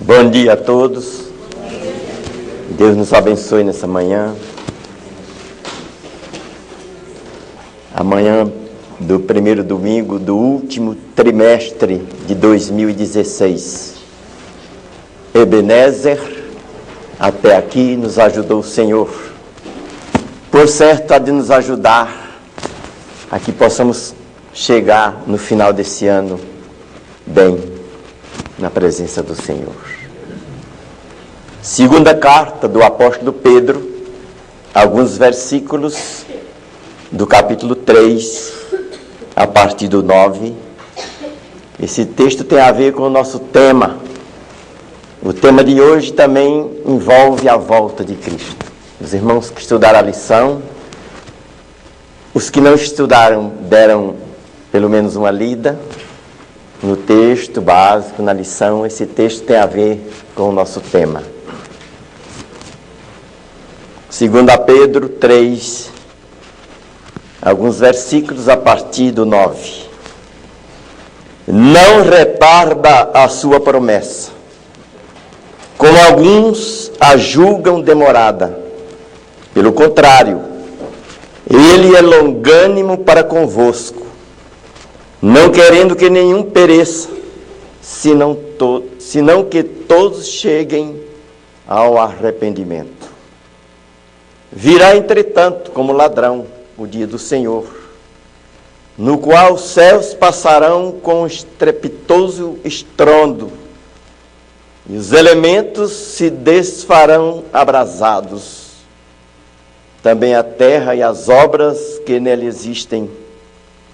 Bom dia a todos. Deus nos abençoe nessa manhã. Amanhã do primeiro domingo do último trimestre de 2016. Ebenezer, até aqui nos ajudou o Senhor. Por certo, há de nos ajudar a que possamos chegar no final desse ano bem na presença do Senhor. Segunda carta do apóstolo Pedro, alguns versículos do capítulo 3, a partir do 9. Esse texto tem a ver com o nosso tema. O tema de hoje também envolve a volta de Cristo. Os irmãos que estudaram a lição, os que não estudaram deram pelo menos uma lida no texto básico, na lição. Esse texto tem a ver com o nosso tema. 2 Pedro 3, alguns versículos a partir do 9. Não retarda a sua promessa, como alguns a julgam demorada. Pelo contrário, ele é longânimo para convosco, não querendo que nenhum pereça, senão que todos cheguem ao arrependimento. Virá, entretanto, como ladrão, o dia do Senhor, no qual os céus passarão com estrepitoso estrondo, e os elementos se desfarão abrasados. Também a terra e as obras que nela existem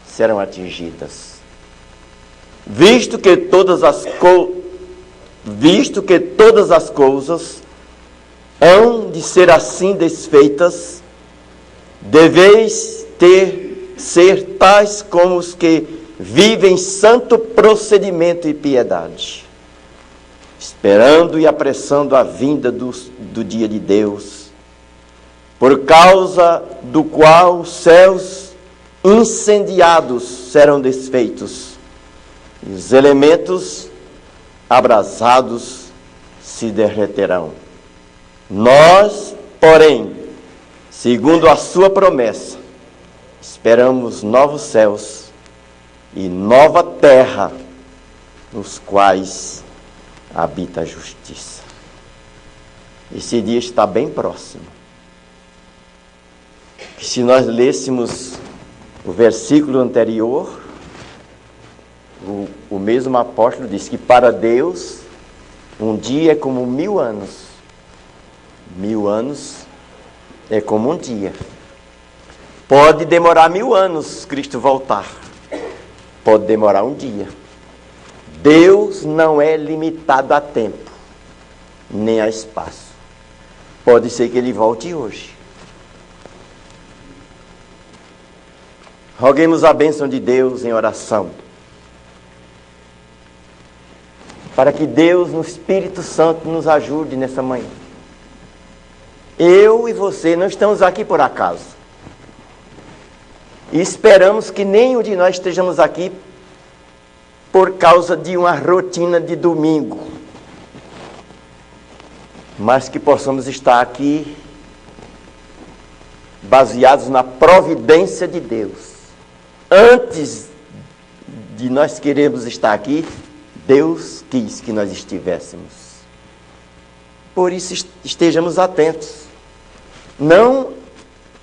serão atingidas. Visto que todas as coisas hão de ser assim desfeitas, deveis ser tais como os que vivem santo procedimento e piedade, esperando e apressando a vinda do dia de Deus, por causa do qual os céus incendiados serão desfeitos, e os elementos abrasados se derreterão. Nós, porém, segundo a sua promessa, esperamos novos céus e nova terra, nos quais habita a justiça. Esse dia está bem próximo. Se nós lêssemos o versículo anterior, o mesmo apóstolo diz que para Deus um dia é como 1000 anos. 1000 anos é como um dia. Pode demorar 1000 anos Cristo voltar. Pode demorar um dia. Deus não é limitado a tempo, nem a espaço. Pode ser que Ele volte hoje. Roguemos a bênção de Deus em oração, para que Deus, no Espírito Santo, nos ajude nessa manhã. Eu e você não estamos aqui por acaso. E esperamos que nenhum de nós estejamos aqui por causa de uma rotina de domingo, mas que possamos estar aqui baseados na providência de Deus. Antes de nós querermos estar aqui, Deus quis que nós estivéssemos. Por isso estejamos atentos. Não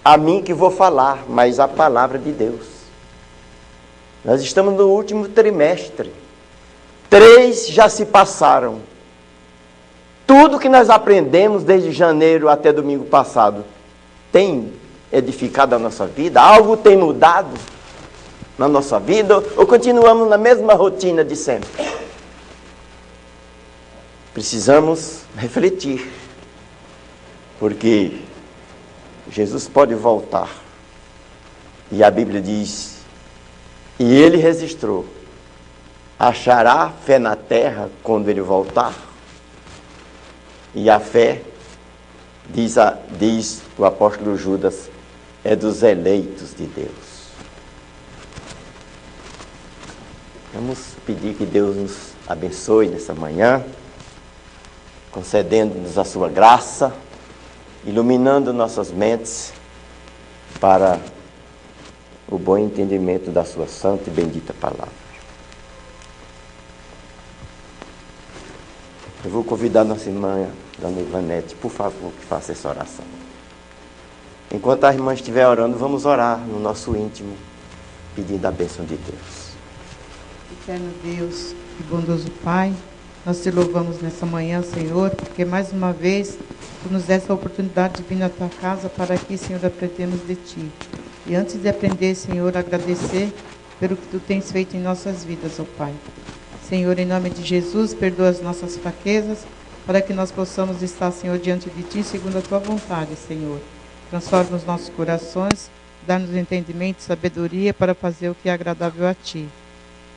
a mim que vou falar, mas a palavra de Deus. Nós estamos no último trimestre. 3 já se passaram. Tudo que nós aprendemos desde janeiro até domingo passado tem edificado a nossa vida? Algo tem mudado na nossa vida? Ou continuamos na mesma rotina de sempre? Precisamos refletir, porque Jesus pode voltar. E a Bíblia diz, e ele registrou, achará fé na terra quando ele voltar? E a fé, diz o apóstolo Judas, é dos eleitos de Deus. Vamos pedir que Deus nos abençoe nessa manhã. concedendo-nos a sua graça, iluminando nossas mentes para o bom entendimento da sua santa e bendita palavra. Eu vou convidar nossa irmã, Dona Ivanete, por favor, que faça essa oração. Enquanto a irmã estiver orando, vamos orar no nosso íntimo, pedindo a bênção de Deus. Eterno Deus e bondoso Pai, nós te louvamos nessa manhã, Senhor, porque mais uma vez Tu nos deste a oportunidade de vir na Tua casa para que, Senhor, aprendemos de Ti. E antes de aprender, Senhor, agradecer pelo que Tu tens feito em nossas vidas, ó Pai. Senhor, em nome de Jesus, perdoa as nossas fraquezas, para que nós possamos estar, Senhor, diante de Ti, segundo a Tua vontade, Senhor. Transforma os nossos corações, dá-nos entendimento e sabedoria para fazer o que é agradável a Ti.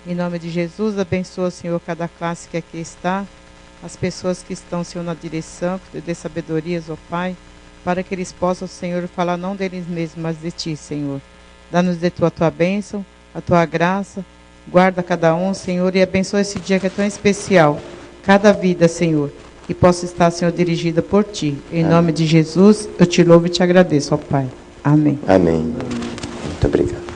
Em nome de Jesus, abençoa, Senhor, cada classe que aqui está, as pessoas que estão, Senhor, na direção, que Tu dê sabedorias, ó Pai, para que eles possam, Senhor, falar não deles mesmos, mas de Ti, Senhor. Dá-nos de a Tua bênção, a Tua graça, guarda cada um, Senhor, e abençoa esse dia que é tão especial, cada vida, Senhor, que possa estar, Senhor, dirigida por Ti. Em nome de Jesus, eu Te louvo e Te agradeço, ó Pai. Amém. Amém. Muito obrigado.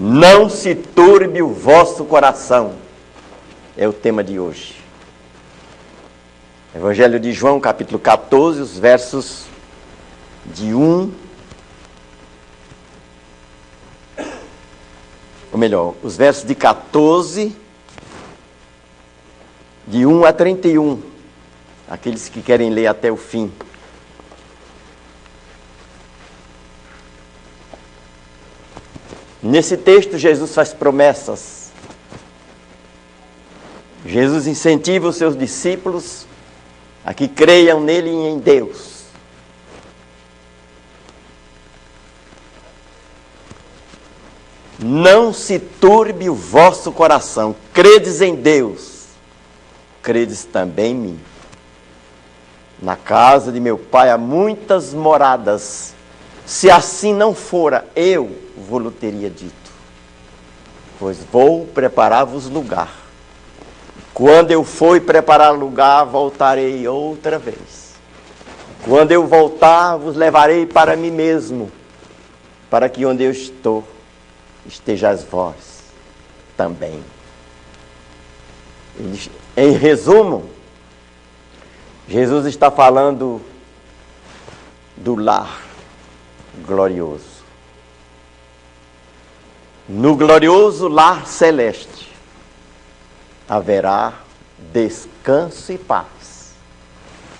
Não se turbe o vosso coração, é o tema de hoje. Evangelho de João, capítulo 14, os versos de 1, ou melhor, os versos de 14, de 1 a 31, aqueles que querem ler até o fim. Nesse texto, Jesus faz promessas. Jesus incentiva os seus discípulos a que creiam nele e em Deus. Não se turbe o vosso coração. Credes em Deus, credes também em mim. Na casa de meu Pai há muitas moradas. Se assim não fora, eu vou-lhe teria dito. Pois vou preparar-vos lugar. Quando eu for preparar lugar, voltarei outra vez. Quando eu voltar, vos levarei para mim mesmo, para que onde eu estou, estejais vós também. Em resumo, Jesus está falando do lar glorioso. No glorioso lar celeste haverá descanso e paz.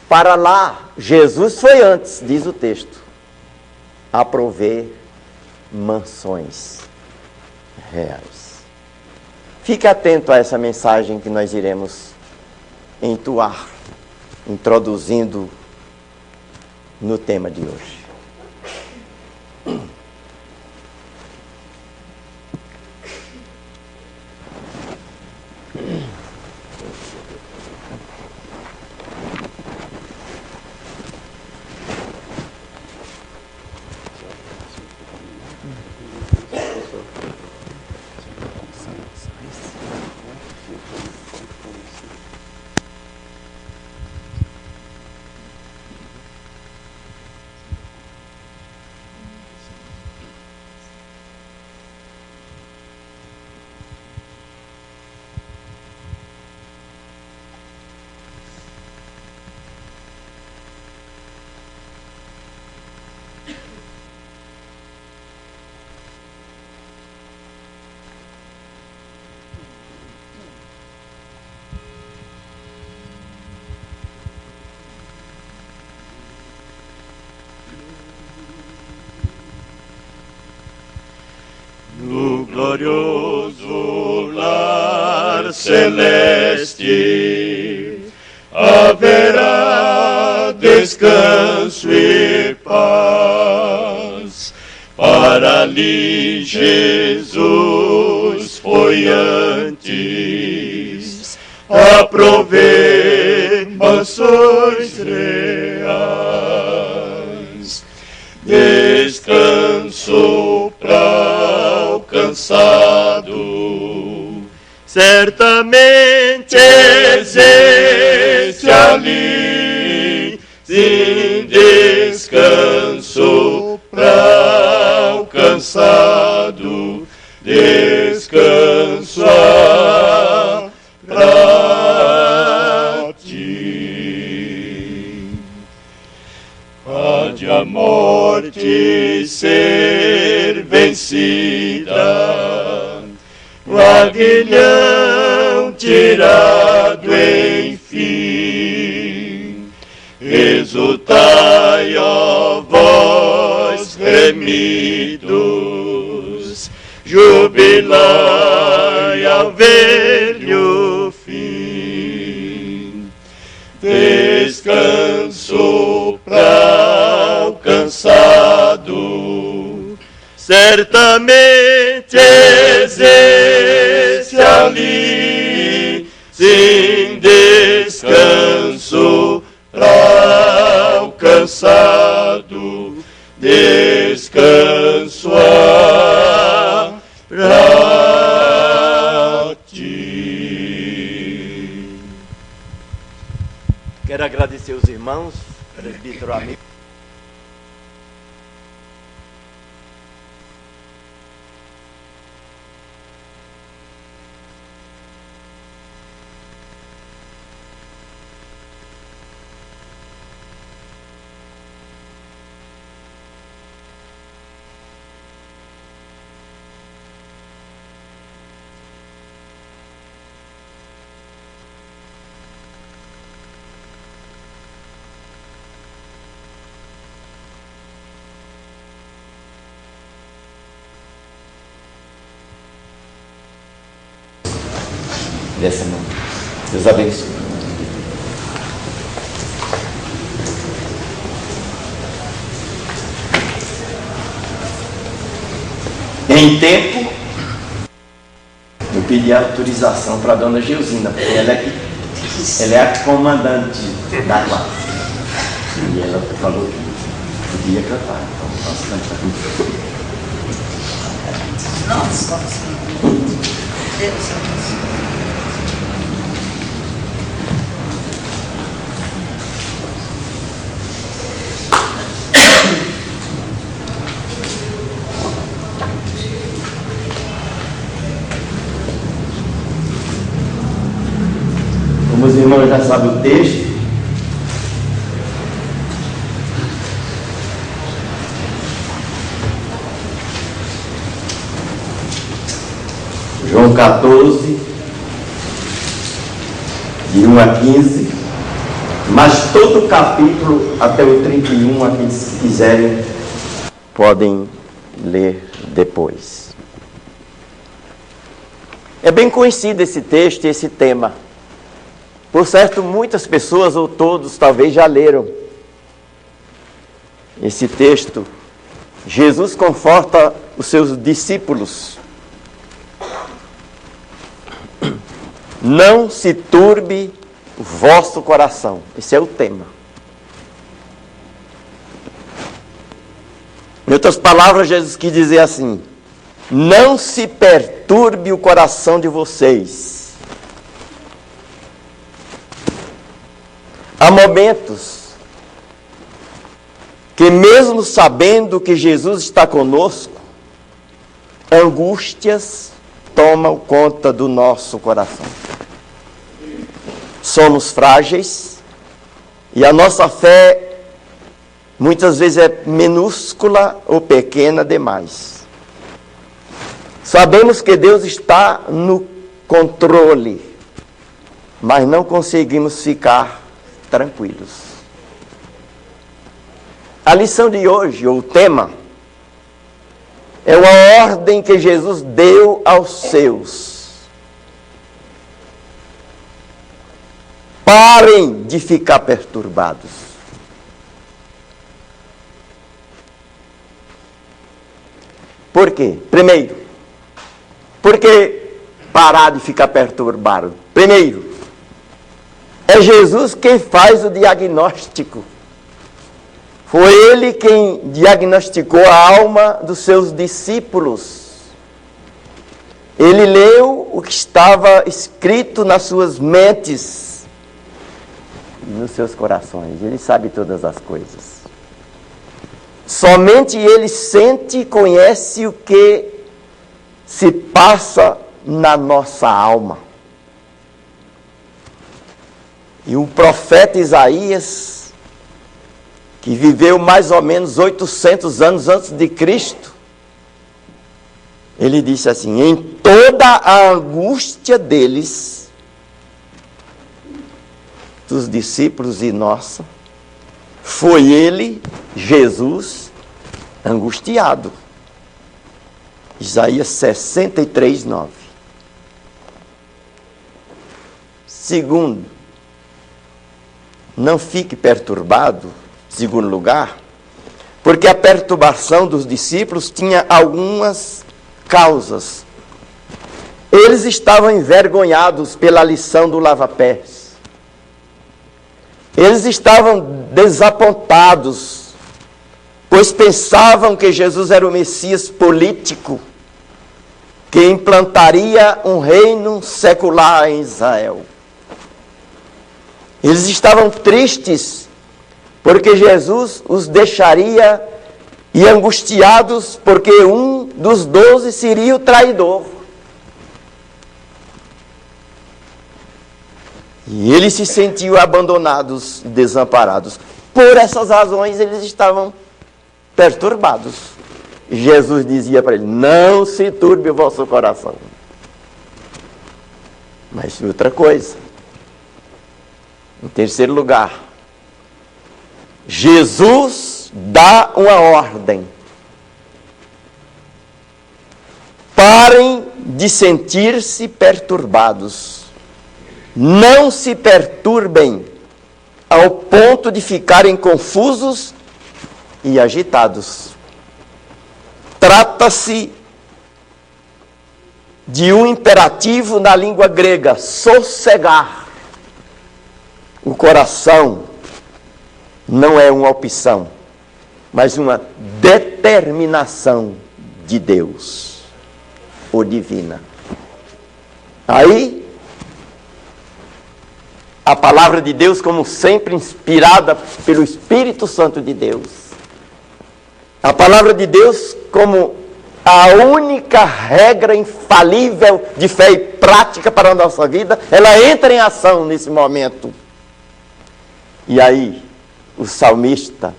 Para lá, Jesus foi antes, diz o texto, a prover mansões reais. Fique atento a essa mensagem que nós iremos entoar, introduzindo no tema de hoje. No glorioso lar celeste haverá descanso e paz. Para ali Jesus foi antes a prover afirmações reais. Descanso para o cansado, certamente existe ali, sim, descanso para o cansado, descanso para ti. Pode a morte ser vencida, o aguilhão tirado enfim. Exultai, ó vós remidos, jubilai ao velho fim. Descanso para o cansado, certamente existe ali, sim, descanso para o cansado, descanso para ti. Quero agradecer os irmãos, presbítero amigo. Dessa mão. Deus abençoe. Em tempo, eu pedi autorização para a dona Geusina, porque ela é a comandante da classe. E ela falou que podia cantar, então nós cantamos. Nossa, Deus. Como os irmãos já sabem o texto, João 14, de 1 a 15, mas todo o capítulo até o 31, aqueles que quiserem, podem ler depois. É bem conhecido esse texto e esse tema. Por certo, muitas pessoas, ou todos, talvez já leram esse texto. Jesus conforta os seus discípulos. Não se turbe o vosso coração. Esse é o tema. Em outras palavras, Jesus quis dizer assim: não se perturbe o coração de vocês. Há momentos que, mesmo sabendo que Jesus está conosco, angústias tomam conta do nosso coração. Somos frágeis e a nossa fé muitas vezes é minúscula ou pequena demais. Sabemos que Deus está no controle, mas não conseguimos ficar tranquilos. A lição de hoje, ou o tema, é uma ordem que Jesus deu aos seus. Parem de ficar perturbados. Por quê? Primeiro, por que parar de ficar perturbado? Primeiro, É Jesus quem faz o diagnóstico. Foi ele quem diagnosticou a alma dos seus discípulos. Ele leu o que estava escrito nas suas mentes e nos seus corações. Ele sabe todas as coisas. Somente ele sente e conhece o que se passa na nossa alma. E o profeta Isaías, que viveu mais ou menos 800 anos antes de Cristo, ele disse assim: em toda a angústia deles, dos discípulos e nossa, foi ele, Jesus, angustiado. Isaías 63, 9. Segundo, não fique perturbado, segundo lugar, porque a perturbação dos discípulos tinha algumas causas. Eles estavam envergonhados pela lição do lava-pés. Eles estavam desapontados, pois pensavam que Jesus era o Messias político, que implantaria um reino secular em Israel. Eles estavam tristes, porque Jesus os deixaria, e angustiados, porque um dos 12 seria o traidor. E eles se sentiam abandonados e desamparados. Por essas razões, eles estavam perturbados. Jesus dizia para eles: não se turbe o vosso coração. Mas outra coisa, em terceiro lugar, Jesus dá uma ordem: parem de sentir-se perturbados. Não se perturbem ao ponto de ficarem confusos e agitados. Trata-se de um imperativo na língua grega: sossegar. O coração não é uma opção, mas uma determinação de Deus, ou divina. Aí, a palavra de Deus, como sempre inspirada pelo Espírito Santo de Deus, a palavra de Deus como a única regra infalível de fé e prática para a nossa vida, ela entra em ação nesse momento. E aí, o salmista,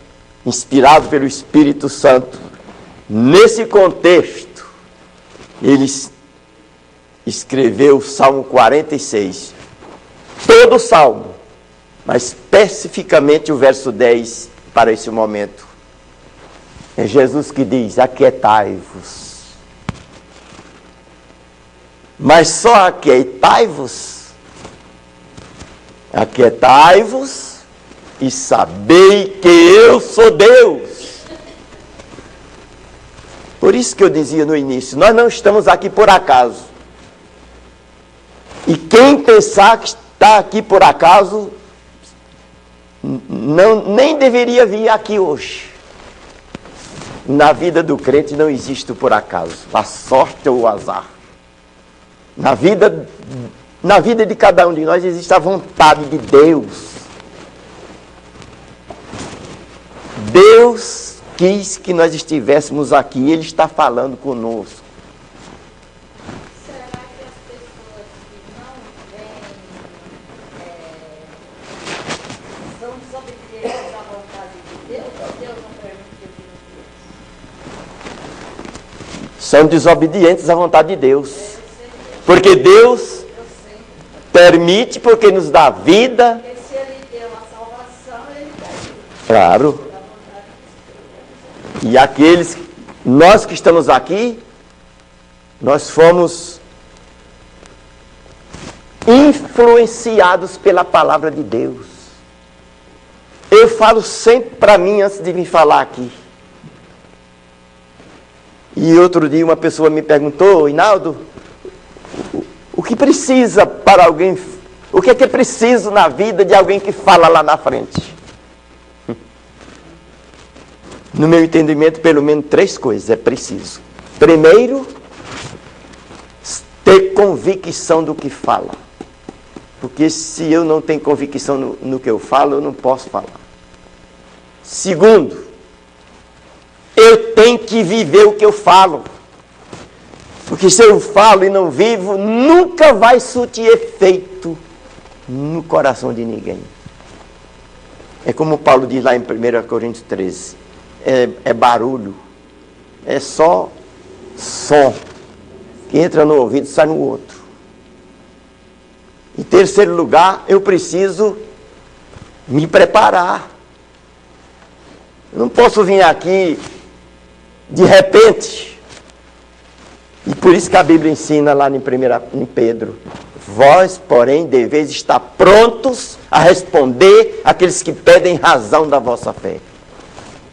inspirado pelo Espírito Santo, nesse contexto, ele escreveu o Salmo 46. Todo o Salmo, mas especificamente o verso 10 para esse momento. É Jesus que diz: aquietai-vos. Mas só aquietai-vos. Aquietai-vos e sabei que eu sou Deus. Por isso que eu dizia no início, nós não estamos aqui por acaso. E quem pensar que está aqui por acaso, nem deveria vir aqui hoje. Na vida do crente não existe o por acaso, a sorte ou o azar. Na vida de cada um de nós existe a vontade de Deus. Deus quis que nós estivéssemos aqui, Ele está falando conosco. Será que as pessoas que não vêm são desobedientes à vontade de Deus, ou Deus não permitiu que não viesse? São desobedientes à vontade de Deus. Porque Deus permite, porque nos dá vida. Porque se Ele deu a salvação, Ele permite. Claro. E aqueles, nós que estamos aqui, nós fomos influenciados pela palavra de Deus. Eu falo sempre para mim antes de vir falar aqui. E outro dia uma pessoa me perguntou: Hinaldo, o que precisa para alguém O que é preciso na vida de alguém que fala lá na frente? No meu entendimento, pelo menos 3 coisas é preciso. Primeiro, ter convicção do que fala. Porque se eu não tenho convicção no que eu falo, eu não posso falar. Segundo, eu tenho que viver o que eu falo. Porque se eu falo e não vivo, nunca vai surtir efeito no coração de ninguém. É como Paulo diz lá em 1 Coríntios 13. É barulho. É só som. Que entra no ouvido e sai no outro. Em terceiro lugar, eu preciso me preparar. Eu não posso vir aqui de repente. E por isso que a Bíblia ensina lá em Pedro: vós, porém, deveis estar prontos a responder àqueles que pedem razão da vossa fé.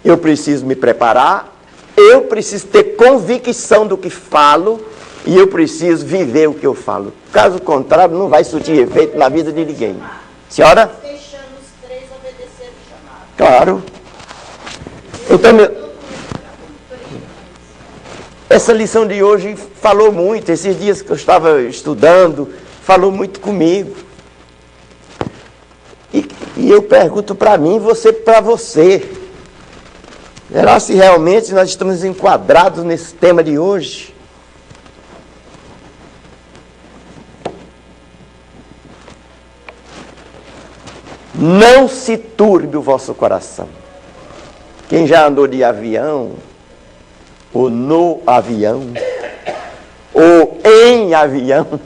Eu preciso me preparar, eu preciso ter convicção do que falo e eu preciso viver o que eu falo. Caso contrário, não vai surtir efeito na vida de ninguém. Senhora? Deixando os 3 obedecer o chamado. Claro. Então, essa lição de hoje falou muito. Esses dias que eu estava estudando, falou muito comigo. E eu pergunto para mim, você para você. Será se realmente nós estamos enquadrados nesse tema de hoje? Não se turbe o vosso coração. Quem já andou de avião, ou no avião, ou em avião,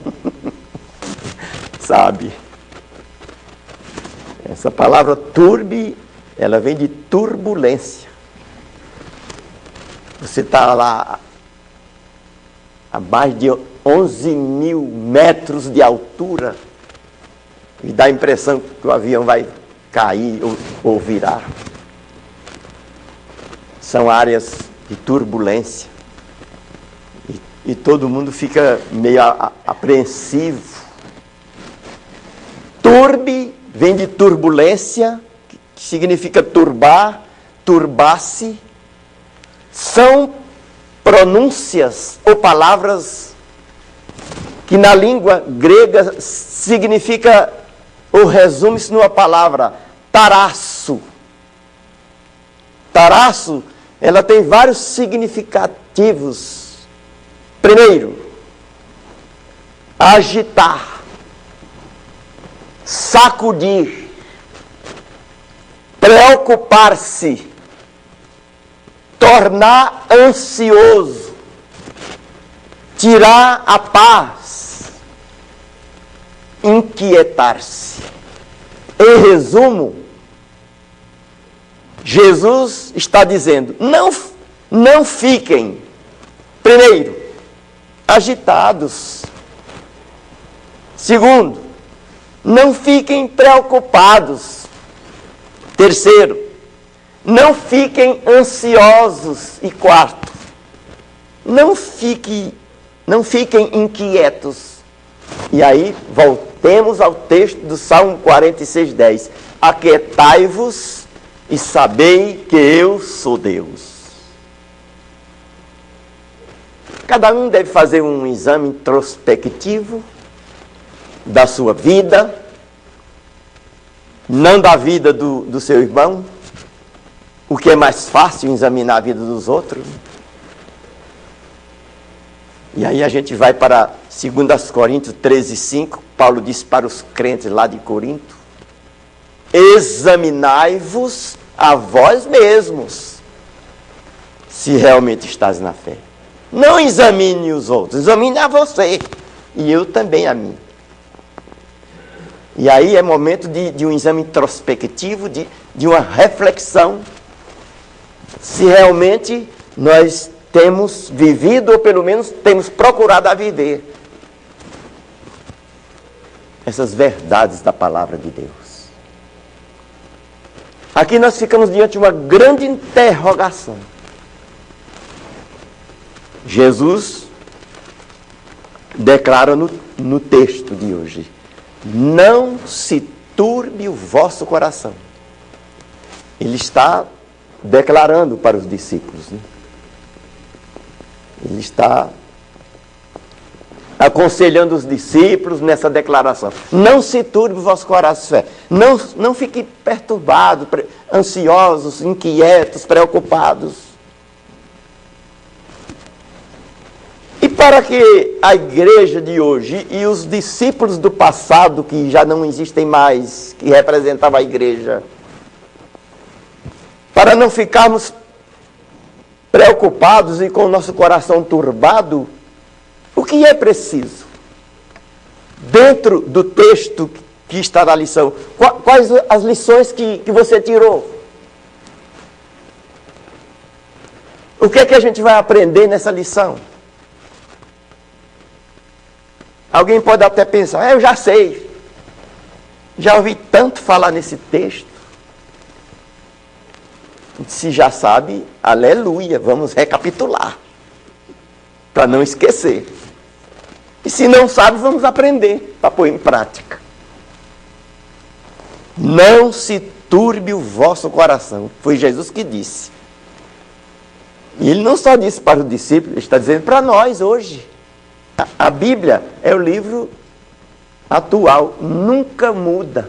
sabe? Essa palavra turbe, ela vem de turbulência. Você está lá a mais de 11.000 metros de altura e dá a impressão que o avião vai cair ou virar. São áreas de turbulência. E todo mundo fica meio apreensivo. Turbe vem de turbulência, que significa turbar, turbar-se. São pronúncias ou palavras que na língua grega significa, ou resume-se numa palavra, tarasso. Tarasso, ela tem vários significativos. Primeiro, agitar, sacudir, preocupar-se, tornar ansioso, tirar a paz, inquietar-se. Em resumo, Jesus está dizendo, não fiquem, primeiro, agitados. Segundo, não fiquem preocupados. Terceiro, não fiquem ansiosos. E quarto, não fiquem inquietos. E aí, voltemos ao texto do Salmo 46:10. Aquietai-vos e sabei que eu sou Deus. Cada um deve fazer um exame introspectivo da sua vida, não da vida do seu irmão, o que é mais fácil examinar a vida dos outros. E aí a gente vai para 2 Coríntios 13:5, Paulo diz para os crentes lá de Corinto: examinai-vos a vós mesmos, se realmente estás na fé. Não examine os outros, examine a você, e eu também a mim. E aí é momento de um exame introspectivo, de uma reflexão, se realmente nós temos vivido, ou pelo menos temos procurado a viver essas verdades da palavra de Deus. Aqui nós ficamos diante de uma grande interrogação. Jesus declara no texto de hoje: não se turbe o vosso coração. Ele está declarando para os discípulos, né? Ele está aconselhando os discípulos nessa declaração. Não se turbe o vosso coração. Não fique perturbados, ansiosos, inquietos, preocupados. E para que a igreja de hoje e os discípulos do passado, que já não existem mais, que representavam a igreja, para não ficarmos preocupados e com o nosso coração turbado, o que é preciso? Dentro do texto que está na lição, quais as lições que você tirou? O que é que a gente vai aprender nessa lição? Alguém pode até pensar, eu já sei. Já ouvi tanto falar nesse texto. Se já sabe, aleluia, vamos recapitular. Para não esquecer. E se não sabe, vamos aprender para pôr em prática. Não se turbe o vosso coração. Foi Jesus que disse. E ele não só disse para os discípulos, ele está dizendo para nós hoje. A Bíblia é o livro atual, nunca muda.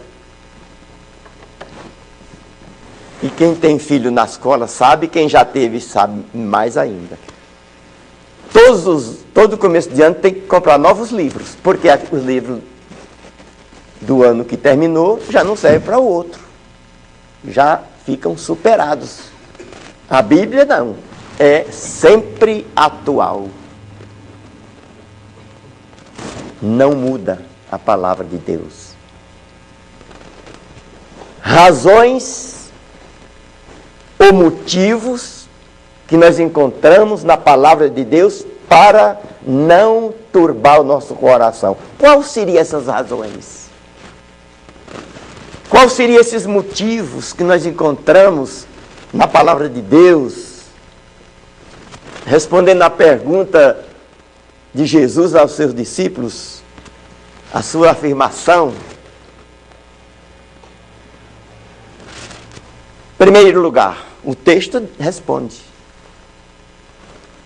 E quem tem filho na escola sabe, quem já teve sabe mais ainda. Todo começo de ano tem que comprar novos livros, porque os livros do ano que terminou já não servem para o outro. Já ficam superados. A Bíblia não, é sempre atual. Não muda a palavra de Deus. Razões ou motivos que nós encontramos na palavra de Deus para não turbar o nosso coração. Quais seriam essas razões? Quais seriam esses motivos que nós encontramos na palavra de Deus? Respondendo à pergunta de Jesus aos seus discípulos, a sua afirmação. Em primeiro lugar, o texto responde.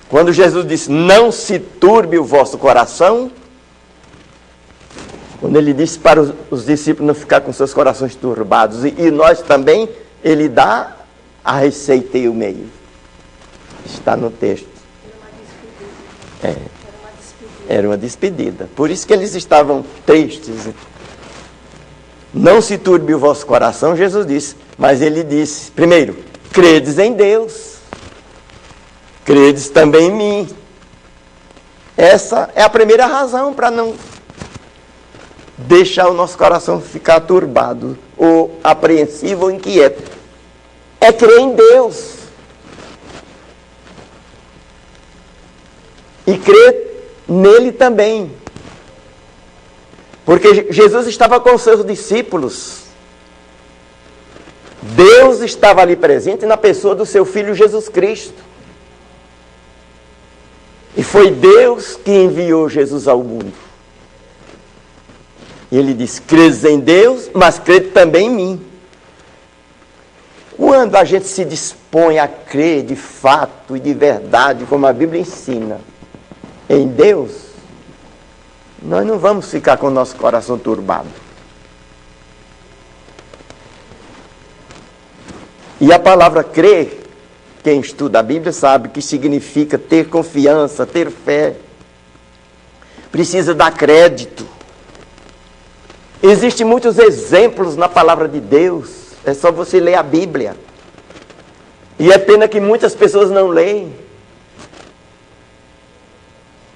Quando Jesus disse, não se turbe o vosso coração, quando ele disse para os discípulos não ficar com seus corações turbados, e nós também, ele dá a receita e o meio. Está no texto. Era uma despedida. Por isso que eles estavam tristes. Não se turbe o vosso coração, Jesus disse. Mas ele disse, primeiro, credes em Deus. Credes também em mim. Essa é a primeira razão para não deixar o nosso coração ficar turbado, ou apreensivo, ou inquieto. É crer em Deus. E crer nele também. Porque Jesus estava com os seus discípulos. Deus estava ali presente na pessoa do seu Filho Jesus Cristo. E foi Deus que enviou Jesus ao mundo. E ele disse, credes em Deus, mas crede também em mim. Quando a gente se dispõe a crer de fato e de verdade, como a Bíblia ensina, em Deus, nós não vamos ficar com o nosso coração turbado. E a palavra crer, quem estuda a Bíblia sabe que significa ter confiança, ter fé. Precisa dar crédito. Existem muitos exemplos na palavra de Deus. É só você ler a Bíblia. E é pena que muitas pessoas não leem.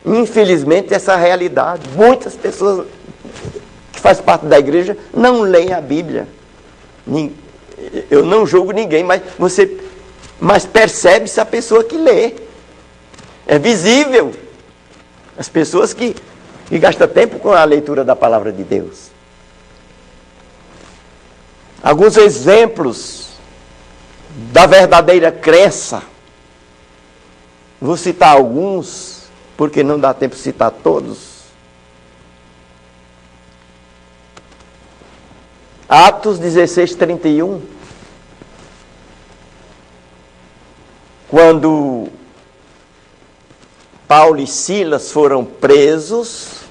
Infelizmente, essa é a realidade. Muitas pessoas que fazem parte da igreja não leem a Bíblia. Eu não julgo ninguém, mas percebe-se a pessoa que lê. É visível. As pessoas que gastam tempo com a leitura da palavra de Deus. Alguns exemplos da verdadeira crença. Vou citar alguns, porque não dá tempo de citar todos. Atos 16, 31. Quando Paulo e Silas foram presos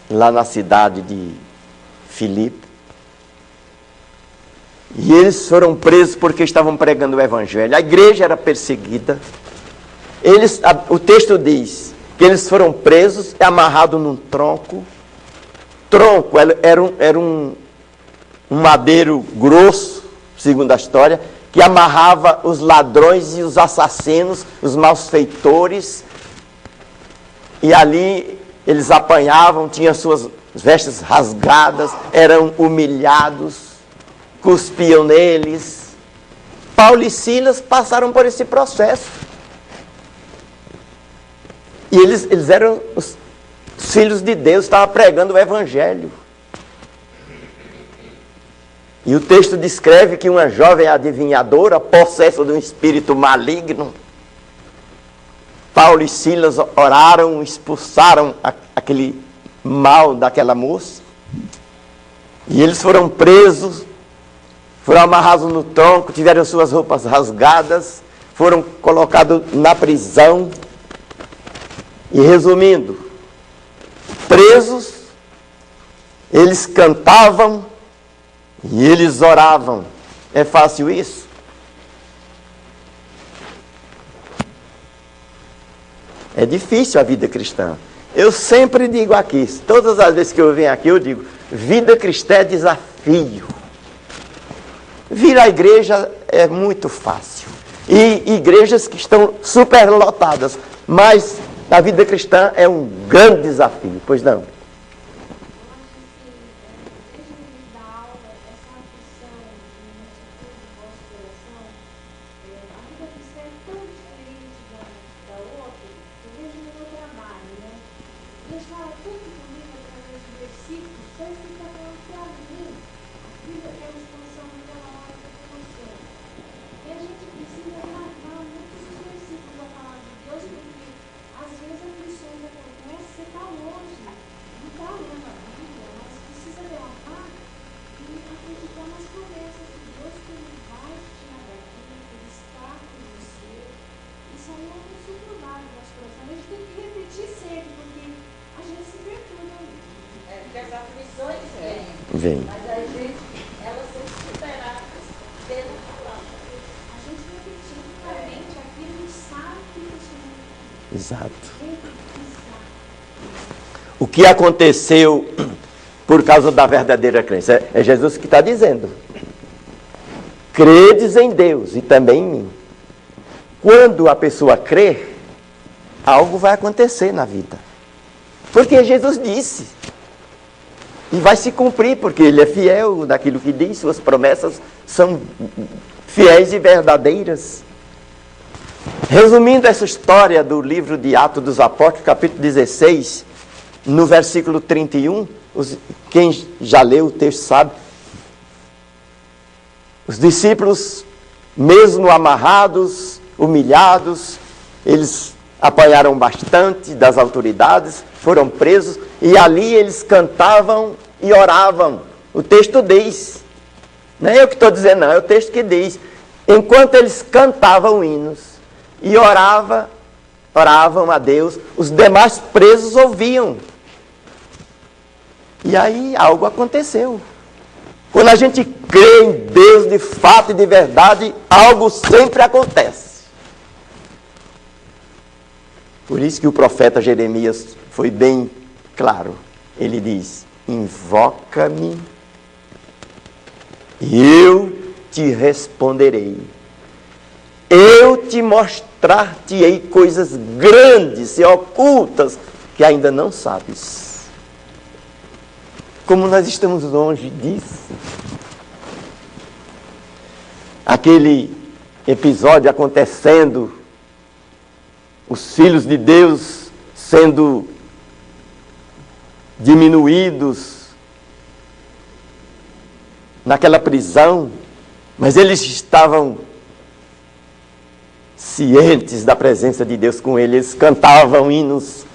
lá na cidade de Filipe, e eles foram presos porque estavam pregando o evangelho. A igreja era perseguida. O texto diz que eles foram presos e amarrados num tronco. Tronco era um madeiro grosso, segundo a história, que amarrava os ladrões e os assassinos, os malfeitores. E ali eles apanhavam, tinham suas vestes rasgadas, eram humilhados, cuspiam neles. Paulo e Silas passaram por esse processo. E eles eram os filhos de Deus, estavam pregando o evangelho. E o texto descreve que uma jovem adivinhadora, possessa de um espírito maligno, Paulo e Silas oraram, expulsaram aquele mal daquela moça. E eles foram presos, foram amarrados no tronco, tiveram suas roupas rasgadas, foram colocados na prisão. E resumindo, presos, eles cantavam e eles oravam. É fácil isso? É difícil a vida cristã. Eu sempre digo aqui, todas as vezes que eu venho aqui, eu digo, vida cristã é desafio. Vir à igreja é muito fácil. E igrejas que estão superlotadas, mas a vida cristã é um grande desafio, pois não? Vem. Mas a gente, elas são superadas pela palavra. A gente repetindo claramente aquilo que sabe que isso é. Exato. O que aconteceu por causa da verdadeira crença? É Jesus que está dizendo. Credes em Deus e também em mim. Quando a pessoa crê, algo vai acontecer na vida. Porque Jesus disse. E vai se cumprir, porque Ele é fiel naquilo que diz, suas promessas são fiéis e verdadeiras. Resumindo essa história do livro de Atos dos Apóstolos, capítulo 16, no versículo 31, quem já leu o texto sabe, os discípulos, mesmo amarrados, humilhados, eles apanharam bastante das autoridades, foram presos, e ali eles cantavam e oravam. O texto diz, não é eu que estou dizendo não, é o texto que diz, enquanto eles cantavam hinos e oravam a Deus, os demais presos ouviam. E aí algo aconteceu. Quando a gente crê em Deus de fato e de verdade, algo sempre acontece. Por isso que o profeta Jeremias foi bem claro. Ele diz, invoca-me e eu te responderei. Eu te mostrar-te-ei coisas grandes e ocultas que ainda não sabes. Como nós estamos longe disso. Aquele episódio acontecendo, os filhos de Deus sendo diminuídos naquela prisão, mas eles estavam cientes da presença de Deus com eles, eles cantavam hinos,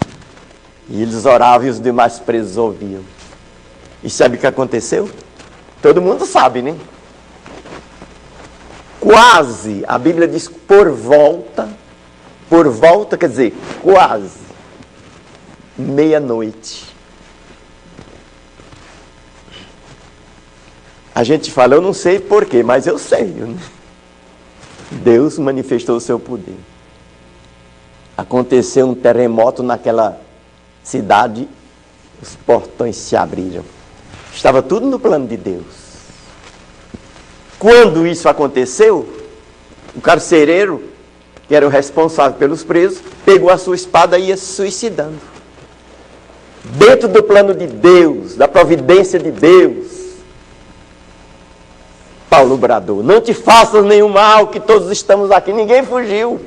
e eles oravam e os demais presos ouviam. E sabe o que aconteceu? todo mundo sabe, né? Quase, a Bíblia diz por volta quer dizer, quase, meia-noite. A gente fala, eu não sei porquê, mas eu sei. Deus manifestou o seu poder. Aconteceu um terremoto naquela cidade, os portões se abriram. Estava tudo no plano de Deus. Quando isso aconteceu, o carcereiro, que era o responsável pelos presos, pegou a sua espada e ia se suicidando. Dentro do plano de Deus, da providência de Deus, Paulo bradou, não te faças nenhum mal, que todos estamos aqui, ninguém fugiu.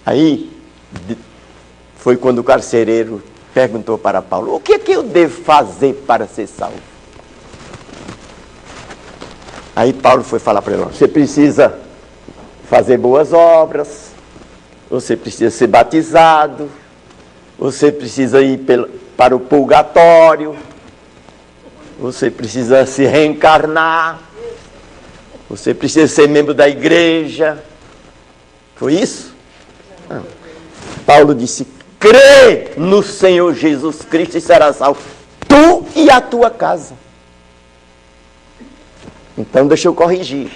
Aí, foi quando o carcereiro perguntou para Paulo, o que é que eu devo fazer para ser salvo? Aí Paulo foi falar para ele, você precisa fazer boas obras, você precisa ser batizado, você precisa ir para o purgatório, você precisa se reencarnar, você precisa ser membro da igreja. Foi isso? Não. Paulo disse, crê no Senhor Jesus Cristo e serás salvo, tu e a tua casa. Então deixa eu corrigir.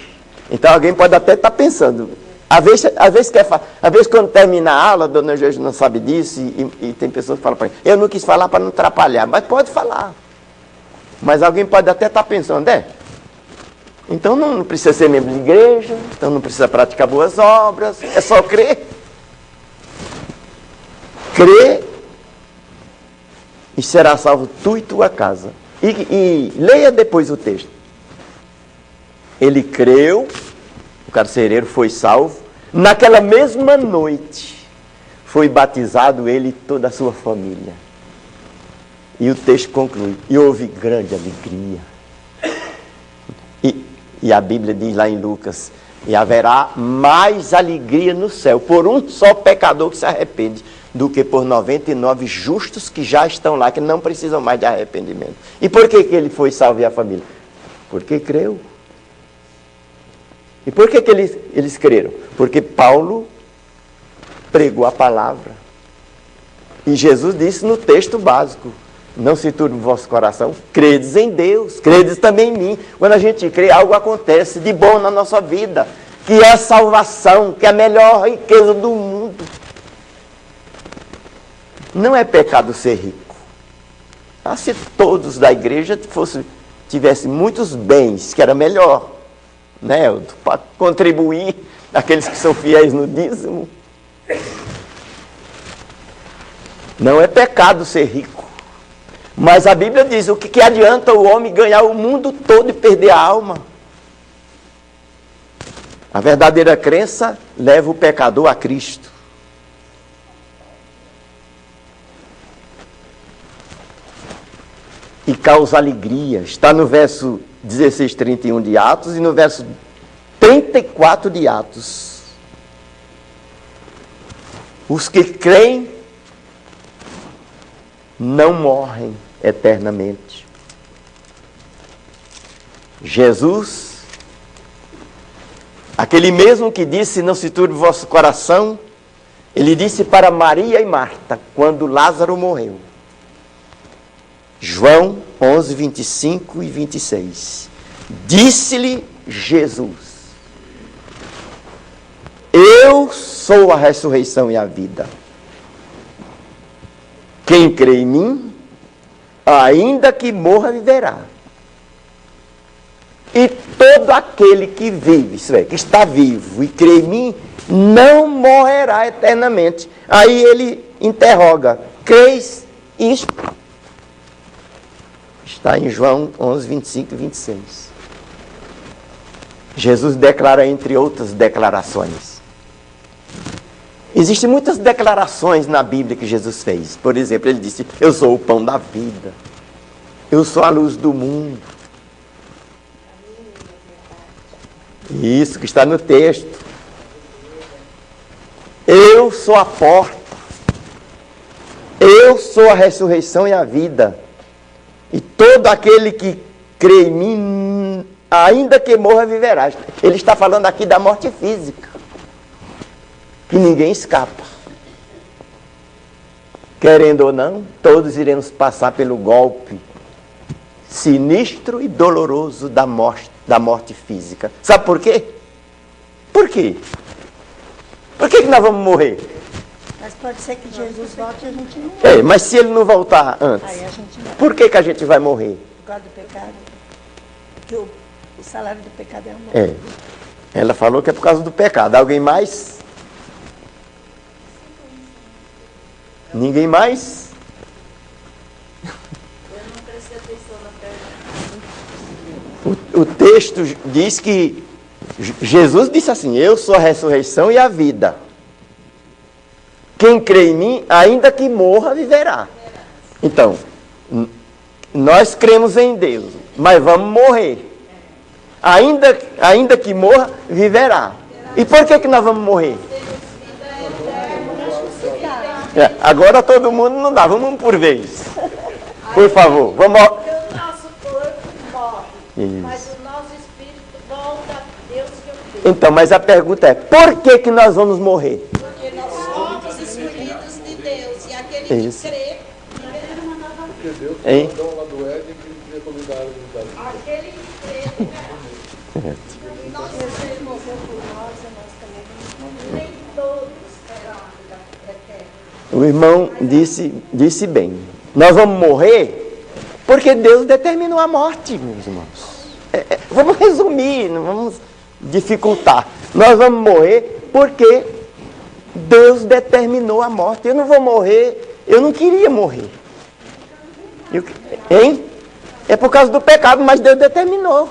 Então alguém pode até estar pensando, às vezes quando termina a aula, a dona Jorge não sabe disso, e tem pessoas que falam para mim, eu não quis falar para não atrapalhar, mas pode falar. Mas alguém pode até estar pensando, então não precisa ser membro de igreja, então não precisa praticar boas obras, é só crer. Crê e será salvo tu e tua casa. E leia depois o texto. Ele creu, o carcereiro foi salvo, naquela mesma noite foi batizado ele e toda a sua família. E o texto conclui, e houve grande alegria. E a Bíblia diz lá em Lucas, e haverá mais alegria no céu por um só pecador que se arrepende, do que por 99 justos que já estão lá, que não precisam mais de arrependimento. E por que ele foi salvo e a família? Porque creu. E por que eles creram? Porque Paulo pregou a palavra. E Jesus disse no texto básico, não se turbe o vosso coração, credes em Deus, credes também em mim. Quando a gente crê, algo acontece de bom na nossa vida, que é a salvação, que é a melhor riqueza do mundo. Não é pecado ser rico. Se todos da igreja tivessem muitos bens, que era melhor, né, para contribuir, aqueles que são fiéis no dízimo. Não é pecado ser rico. Mas a Bíblia diz, o que adianta o homem ganhar o mundo todo e perder a alma? A verdadeira crença leva o pecador a Cristo. E causa alegria. Está no verso 16, 31 de Atos e no verso 34 de Atos. Os que creem não morrem eternamente. Jesus, aquele mesmo que disse, não se turbe o vosso coração, ele disse para Maria e Marta, quando Lázaro morreu. João 11, 25 e 26. Disse-lhe Jesus, eu sou a ressurreição e a vida. Quem crê em mim, ainda que morra, viverá. E todo aquele que vive, isso é, que está vivo e crê em mim, não morrerá eternamente. Aí ele interroga, crês isto? Está em João 11, 25 e 26. Jesus declara, entre outras declarações. Existem muitas declarações na Bíblia que Jesus fez. Por exemplo, ele disse, eu sou o pão da vida. Eu sou a luz do mundo. Isso que está no texto. Eu sou a porta. Eu sou a ressurreição e a vida. E todo aquele que crê em mim, ainda que morra, viverá. Ele está falando aqui da morte física, que ninguém escapa. Querendo ou não, todos iremos passar pelo golpe sinistro e doloroso da morte física. Sabe por quê? Por quê? Por que nós vamos morrer? Mas pode ser que Jesus volte e a gente não morra. É, mas se ele não voltar antes, Aí a gente morre. por que a gente vai morrer? Por causa do pecado. Porque o salário do pecado é a morte. É. Ela falou que é por causa do pecado. Alguém mais? Ninguém mais? O texto diz que Jesus disse assim: eu sou a ressurreição e a vida. Quem crê em mim, ainda que morra, viverá. Então, nós cremos em Deus, mas vamos morrer. Ainda que morra, viverá. E por que nós vamos morrer? Agora todo mundo não dá, vamos um por vez. Por favor, vamos. Porque o nosso corpo morre, mas o nosso espírito volta a Deus que eu creio. Então, mas a pergunta é: por que nós vamos morrer? Porque nós somos escolhidos de Deus e aquele Isso. que crê, viverá uma nova vida. Hein? Aquele que crê, viverá. E nós seremos nem todos terão a vida eterna. O irmão disse bem. Nós vamos morrer porque Deus determinou a morte, meus irmãos. Vamos resumir, não vamos dificultar. Nós vamos morrer porque Deus determinou a morte. Eu não vou morrer, eu não queria morrer. Hein? É por causa do pecado, mas Deus determinou.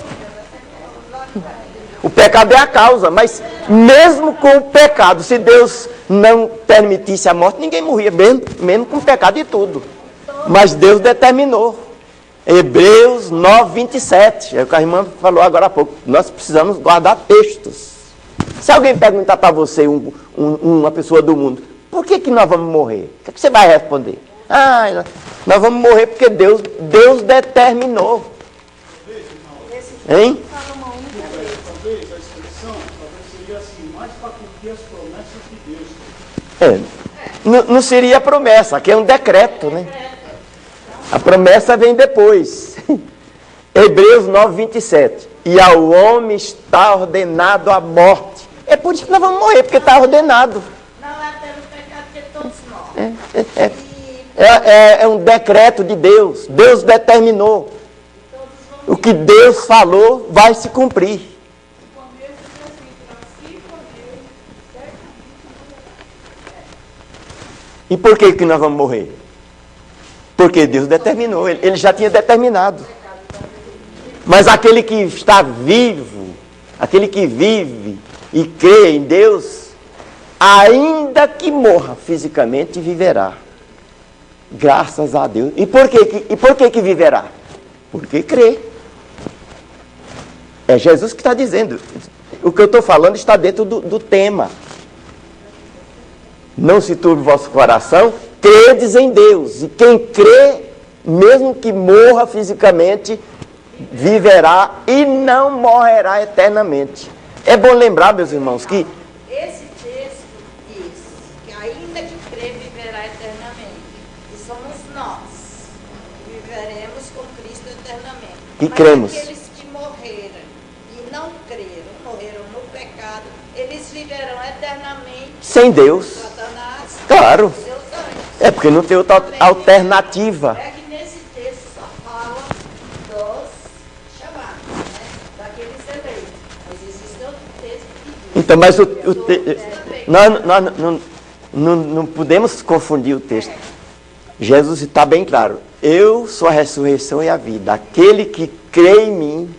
O pecado é a causa, mas mesmo com o pecado, se Deus não permitisse a morte, ninguém morria, mesmo com o pecado e tudo. Mas Deus determinou. Hebreus 9, 27. É o que a irmã falou agora há pouco. Nós precisamos guardar textos. Se alguém perguntar para você, uma pessoa do mundo, por que nós vamos morrer? O que você vai responder? Nós vamos morrer porque Deus determinou. Hein? Talvez a expressão seria assim, mais para cumprir as promessas de Deus. Não seria promessa, aqui é um decreto, né? A promessa vem depois. Hebreus 9, 27. E ao homem está ordenado a morte. É por isso que nós vamos morrer, porque está ordenado. Não é pelo pecado que todos morrem. É um decreto de Deus. Deus determinou. O que Deus falou vai se cumprir. E por que nós vamos morrer? Porque Deus determinou, Ele já tinha determinado. Mas aquele que está vivo, aquele que vive e crê em Deus, ainda que morra fisicamente, viverá. Graças a Deus. E por que viverá? Porque crê. É Jesus que está dizendo. O que eu estou falando está dentro do tema. Não se turbe o vosso coração, credes em Deus. E quem crê, mesmo que morra fisicamente, viverá e não morrerá eternamente. É bom lembrar, meus irmãos, que Esse texto diz que ainda que crê, viverá eternamente. E somos nós que viveremos com Cristo eternamente. E Mas cremos. aqueles que morreram e não creram, morreram no pecado, eles viverão eternamente sem Deus, Satanás, claro, seus anjos. é porque não tem outra alternativa. É que nesse texto só fala dos chamados, né? Daqueles eleitos. Mas existe outro texto que diz. Então, mas nós não podemos confundir o texto. Jesus está bem claro. Eu sou a ressurreição e a vida. Aquele que crê em mim,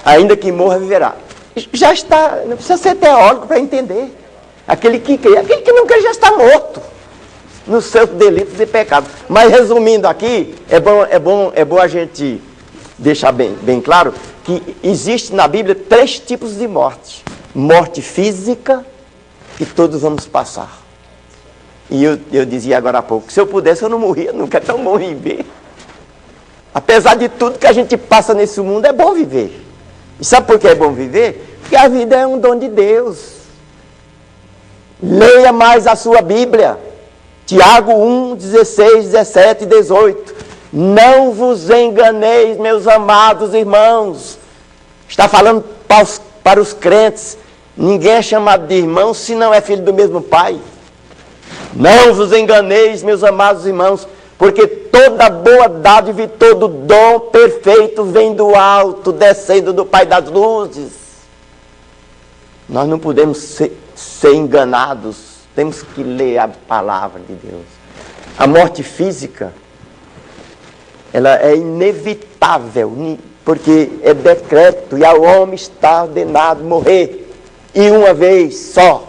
ainda que morra, viverá. Já está, não precisa ser teólogo para entender. Aquele que crê, aquele que não crê já está morto nos seus delitos e pecados. Mas resumindo aqui, é bom a gente deixar bem claro que existe na Bíblia 3 tipos de morte. Morte física, que todos vamos passar. E eu dizia agora há pouco, se eu pudesse eu não morria nunca, é tão bom viver. Apesar de tudo que a gente passa nesse mundo, é bom viver. E sabe por que é bom viver? Porque a vida é um dom de Deus. Leia mais a sua Bíblia. Tiago 1, 16, 17 e 18. Não vos enganeis, meus amados irmãos. Está falando para os crentes. Ninguém é chamado de irmão se não é filho do mesmo pai. Não vos enganeis, meus amados irmãos, porque toda boa dádiva e todo dom perfeito vem do alto, descendo do Pai das luzes. Nós não podemos ser enganados, temos que ler a palavra de Deus. A morte física, ela é inevitável, porque é decreto e ao homem está ordenado morrer. E uma vez só.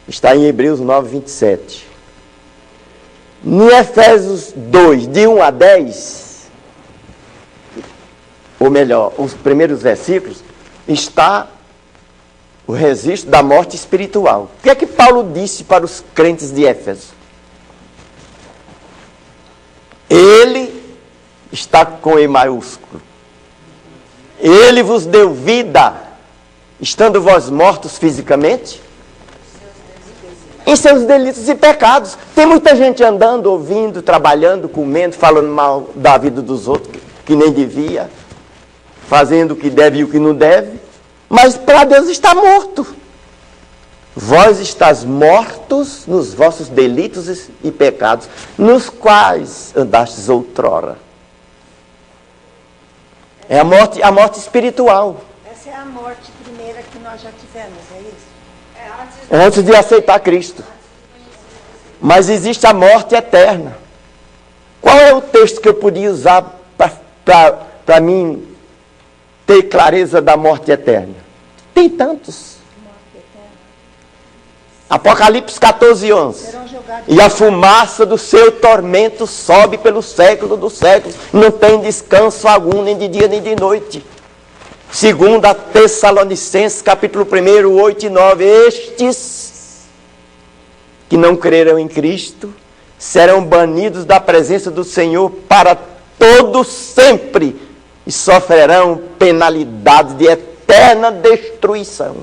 Está em Hebreus 9, 27. Em Efésios 2, de 1 a 10, ou melhor, os primeiros versículos, está o registro da morte espiritual. O que é que Paulo disse para os crentes de Éfeso? Ele está com E maiúsculo. Ele vos deu vida, estando vós mortos fisicamente, em seus delitos e pecados. Tem muita gente andando, ouvindo, trabalhando, comendo, falando mal da vida dos outros, que nem devia, fazendo o que deve e o que não deve, mas para Deus está morto. Vós estáis mortos nos vossos delitos e pecados, nos quais andastes outrora. É a morte espiritual. Essa é a morte primeira que nós já tivemos, é isso? Antes de aceitar Cristo. Mas existe a morte eterna. Qual é o texto que eu podia usar para mim ter clareza da morte eterna? Tem tantos. Apocalipse 14, 11. E a fumaça do seu tormento sobe pelo século dos séculos. Não tem descanso algum, nem de dia nem de noite. Segundo a Tessalonicenses, capítulo 1, 8 e 9. Estes que não creram em Cristo serão banidos da presença do Senhor para todo sempre e sofrerão penalidade de eterna destruição.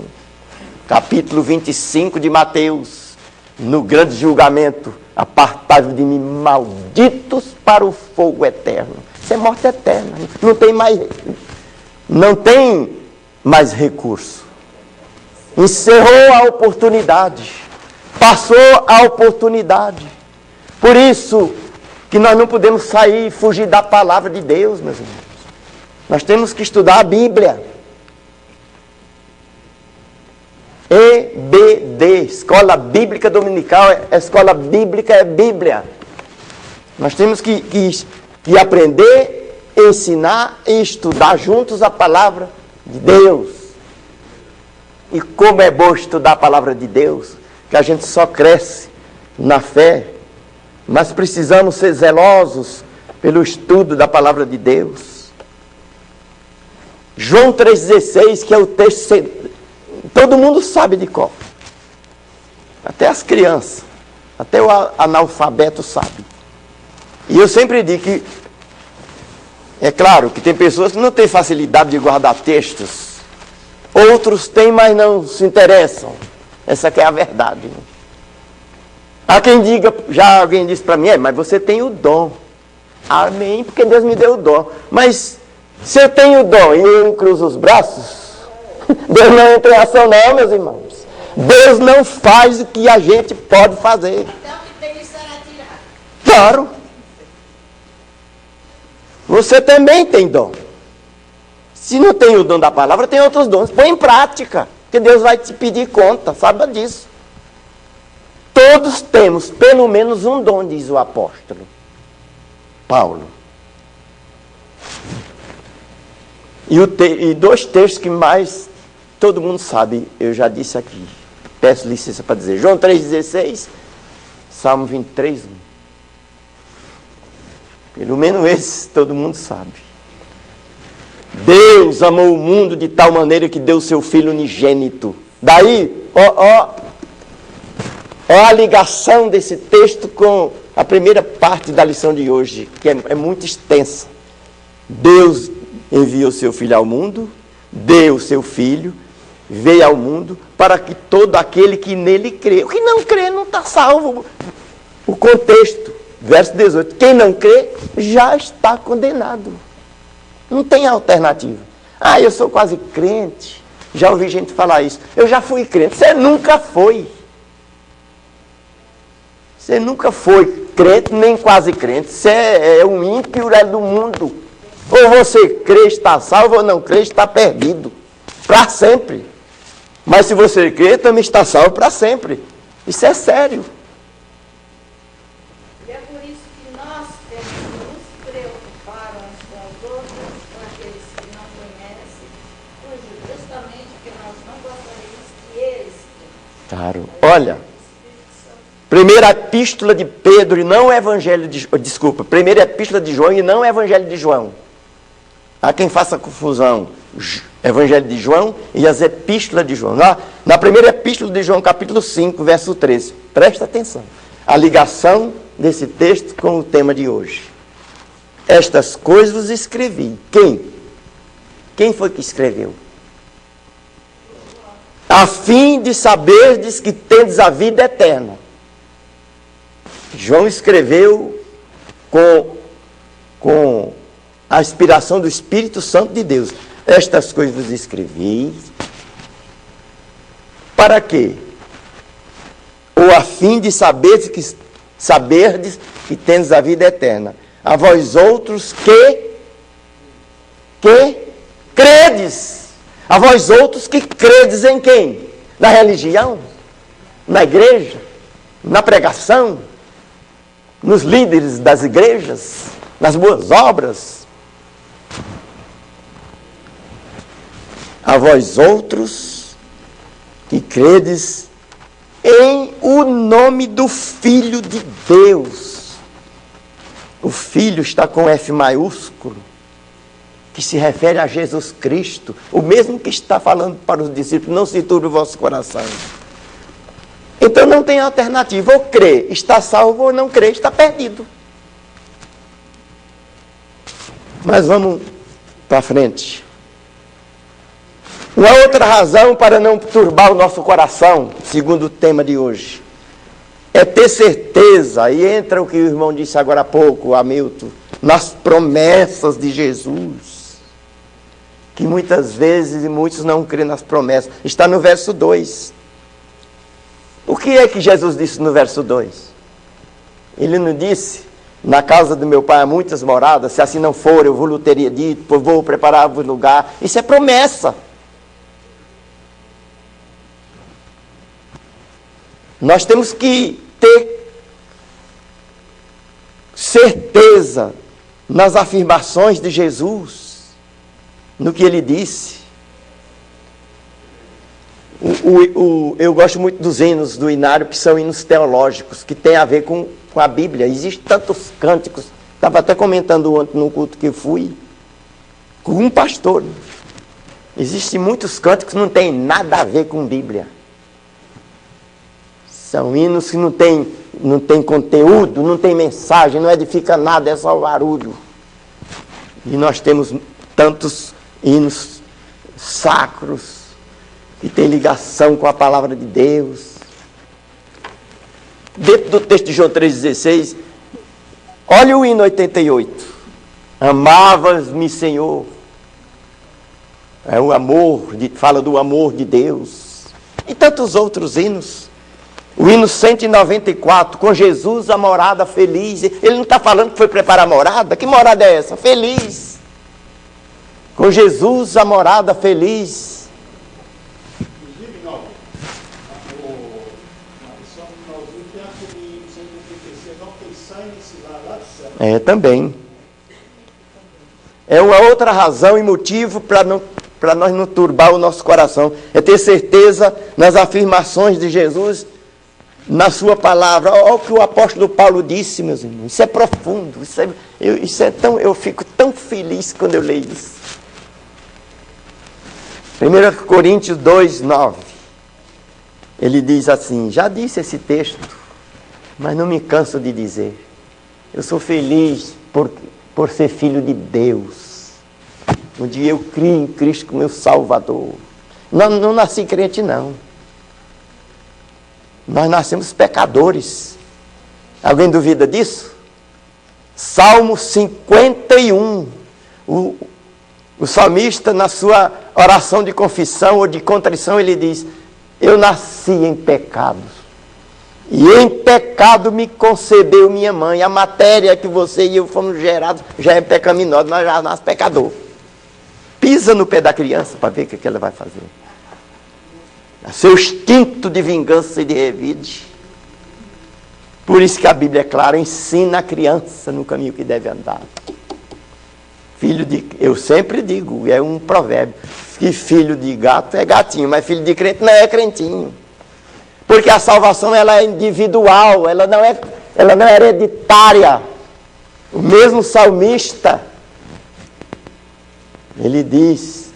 Capítulo 25 de Mateus. No grande julgamento, apartai-vos de mim, malditos, para o fogo eterno. Isso é morte eterna. Não tem mais recurso. Encerrou a oportunidade. Passou a oportunidade. Por isso que nós não podemos sair e fugir da palavra de Deus, meus irmãos. Nós temos que estudar a Bíblia. EBD, Escola Bíblica Dominical, Escola Bíblica é Bíblia. Nós temos que aprender, ensinar e estudar juntos a palavra de Deus. E como é bom estudar a palavra de Deus, que a gente só cresce na fé, mas precisamos ser zelosos pelo estudo da palavra de Deus. João 3,16, que é o texto, todo mundo sabe de cor. Até as crianças, até o analfabeto sabe. E eu sempre digo que, é claro que tem pessoas que não têm facilidade de guardar textos. Outros têm, mas não se interessam. Essa que é a verdade. Há quem diga, já alguém disse para mim, mas você tem o dom. Amém, porque Deus me deu o dom. Mas se eu tenho o dom e eu cruzo os braços, Deus não entra em ação não, meus irmãos. Deus não faz o que a gente pode fazer. Então que dele será tirado. Claro. Você também tem dom. Se não tem o dom da palavra, tem outros dons. Põe em prática, que Deus vai te pedir conta, saiba disso. Todos temos pelo menos um dom, diz o apóstolo Paulo. E dois textos que mais todo mundo sabe, eu já disse aqui. Peço licença para dizer. João 3,16, Salmo 23, 1. Pelo menos esse todo mundo sabe. Deus amou o mundo de tal maneira que deu seu Filho unigênito. Daí, ó a ligação desse texto com a primeira parte da lição de hoje, que é muito extensa. Deus enviou seu Filho ao mundo, deu o seu Filho, veio ao mundo, para que todo aquele que nele crê. O que não crê não está salvo. O contexto, verso 18. Quem não crê já está condenado. Não tem alternativa. Ah, eu sou quase crente. Já ouvi gente falar isso. Eu já fui crente. Você nunca foi. Você nunca foi crente, nem quase crente. Você é um ímpio do mundo. Ou você crê, está salvo, ou não crê, está perdido. Para sempre. Mas se você crê, também está salvo para sempre. Isso é sério. E é por isso que nós temos que nos preocupar uns com os outros, com aqueles que não conhecem, justamente porque nós não gostaríamos que eles... Claro. Olha, primeira epístola de Pedro e não o evangelho de... Desculpa, primeira epístola de João e não o evangelho de João. Há quem faça confusão. Evangelho de João e as epístolas de João. Na primeira epístola de João, capítulo 5, verso 13. Presta atenção. A ligação desse texto com o tema de hoje. Estas coisas vos escrevi. Quem? Quem foi que escreveu? A fim de saberdes que tendes a vida eterna. João escreveu com a inspiração do Espírito Santo de Deus. Estas coisas vos escrevi. Para quê? Ou a fim de saberdes que tendes a vida eterna. A vós outros que credes. A vós outros que credes em quem? Na religião? Na igreja? Na pregação? Nos líderes das igrejas? Nas boas obras? A vós outros que credes em o nome do Filho de Deus. O Filho está com F maiúsculo, que se refere a Jesus Cristo, o mesmo que está falando para os discípulos, não se turbe o vosso coração. Então não tem alternativa, ou crê, está salvo, ou não crê, está perdido. Mas vamos para frente. Uma outra razão para não turbar o nosso coração, segundo o tema de hoje, é ter certeza, e entra o que o irmão disse agora há pouco, Hamilton, nas promessas de Jesus, que muitas vezes e muitos não creem nas promessas. Está no verso 2. O que é que Jesus disse no verso 2? Ele não disse: na casa do meu pai há muitas moradas, se assim não for, eu vou teria dito, pois vou preparar-vos lugar. Isso é promessa. Nós temos que ter certeza nas afirmações de Jesus, no que ele disse. Eu gosto muito dos hinos do Inário, que são hinos teológicos, que têm a ver com a Bíblia. Existem tantos cânticos. Estava até comentando ontem no culto que eu fui, com um pastor. Existem muitos cânticos que não têm nada a ver com Bíblia. São hinos que não tem conteúdo, não tem mensagem, não edifica nada, é só barulho. E nós temos tantos hinos sacros, que têm ligação com a palavra de Deus. Dentro do texto de João 3,16, olha o hino 88. Amavas-me, Senhor. É o amor, fala do amor de Deus. E tantos outros hinos. O hino 194, com Jesus a morada feliz. Ele não está falando que foi preparar a morada? Que morada é essa? Feliz. Com Jesus a morada feliz. Inclusive, na lição finalzinho tem aquele 186, não pensar nesse lá do céu. É, também. É uma outra razão e motivo para nós não turbar o nosso coração. É ter certeza nas afirmações de Jesus, na sua palavra. Olha o que o apóstolo Paulo disse, meus irmãos. Isso é profundo. Eu fico tão feliz quando eu leio isso. 1 Coríntios 2, 9. Ele diz assim, já disse esse texto, mas não me canso de dizer. Eu sou feliz por ser filho de Deus. Um dia eu criei em Cristo como meu Salvador. Não nasci crente, não. Nós nascemos pecadores. Alguém duvida disso? Salmo 51. O salmista, na sua oração de confissão ou de contrição, ele diz: eu nasci em pecado. E em pecado me concebeu minha mãe. A matéria que você e eu fomos gerados já é pecaminosa, nós já nascemos pecador. Pisa no pé da criança para ver o que ela vai fazer. Seu instinto de vingança e de revide. Por isso que a Bíblia é clara, ensina a criança no caminho que deve andar. Eu sempre digo, é um provérbio, que filho de gato é gatinho, mas filho de crente não é crentinho. Porque a salvação ela é individual, ela não é hereditária. O mesmo salmista, ele diz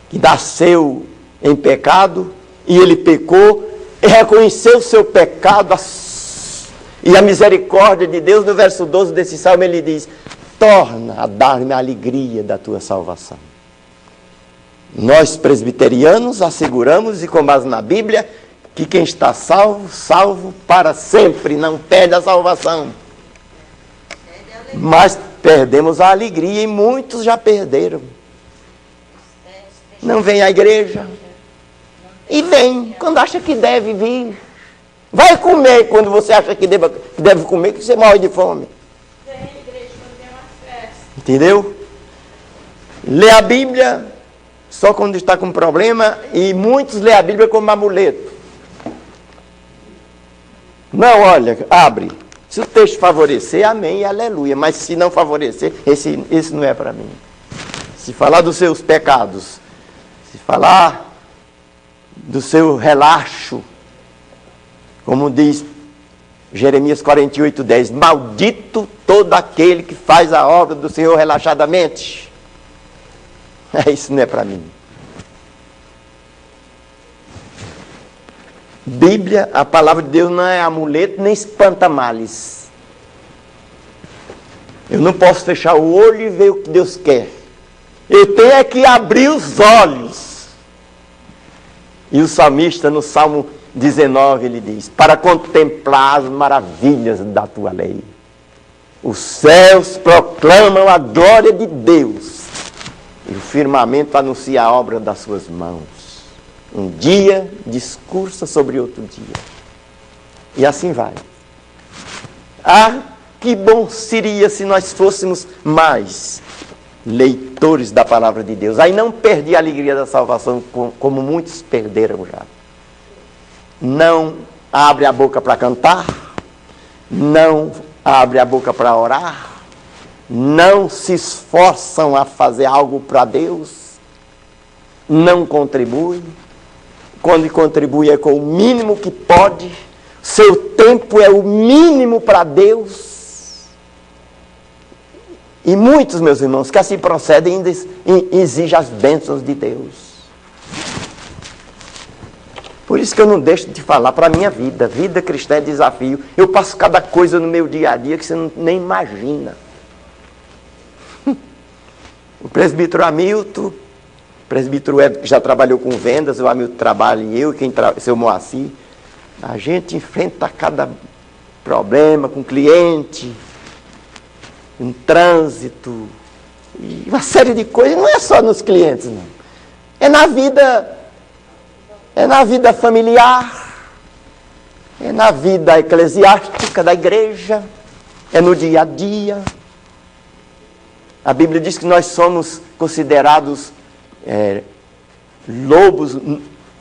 que nasceu em pecado e ele pecou e reconheceu o seu pecado e a misericórdia de Deus. No verso 12 desse salmo ele diz: torna a dar-me a alegria da tua salvação. Nós presbiterianos asseguramos, e com base na Bíblia, que quem está salvo, salvo para sempre, não perde a salvação. Mas perdemos a alegria e muitos já perderam. Não vem à igreja. E vem quando acha que deve vir. Vai comer quando você acha que deve comer, que você morre de fome. Vem à igreja quando tem uma festa. Entendeu? Lê a Bíblia só quando está com problema, e muitos lê a Bíblia como amuleto. Não, olha, abre. Se o texto favorecer, amém e aleluia. Mas se não favorecer, esse não é para mim. Se falar dos seus pecados, se falar do seu relaxo, como diz Jeremias 48:10, maldito todo aquele que faz a obra do Senhor relaxadamente. Isso não é para mim. Bíblia, a palavra de Deus não é amuleto nem espanta-males. Eu não posso fechar o olho e ver o que Deus quer. Eu tenho é que abrir os olhos. E o salmista no Salmo 19 ele diz: para contemplar as maravilhas da tua lei. Os céus proclamam a glória de Deus. E o firmamento anuncia a obra das suas mãos. Um dia discursa sobre outro dia. E assim vai. Ah, que bom seria se nós fôssemos mais leitores da palavra de Deus. Aí não perdi a alegria da salvação como muitos perderam já. Não abre a boca para cantar. Não abre a boca para orar. Não se esforçam a fazer algo para Deus. Não contribui. Quando contribui é com o mínimo que pode. Seu tempo é o mínimo para Deus. E muitos, meus irmãos, que assim procedem ainda exigem as bênçãos de Deus. Por isso que eu não deixo de falar para a minha vida. Vida cristã é desafio. Eu passo cada coisa no meu dia a dia que você nem imagina. O presbítero Hamilton, o presbítero Ed, que já trabalhou com vendas, o Hamilton trabalha e eu, seu Moacir. A gente enfrenta cada problema com cliente, um trânsito, e uma série de coisas. Não é só nos clientes, não. É na vida familiar, é na vida eclesiástica da igreja, é no dia a dia. A Bíblia diz que nós somos considerados lobos,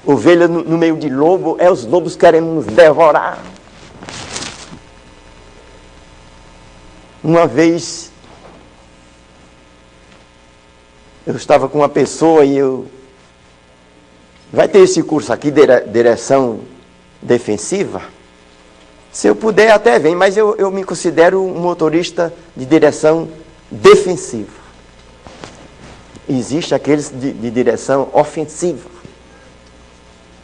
ovelha no meio de lobo, os lobos querem nos devorar. Uma vez, eu estava com uma pessoa e vai ter esse curso aqui, direção defensiva. Se eu puder, até vem, mas eu me considero um motorista de direção defensiva. Existe aqueles de direção ofensiva.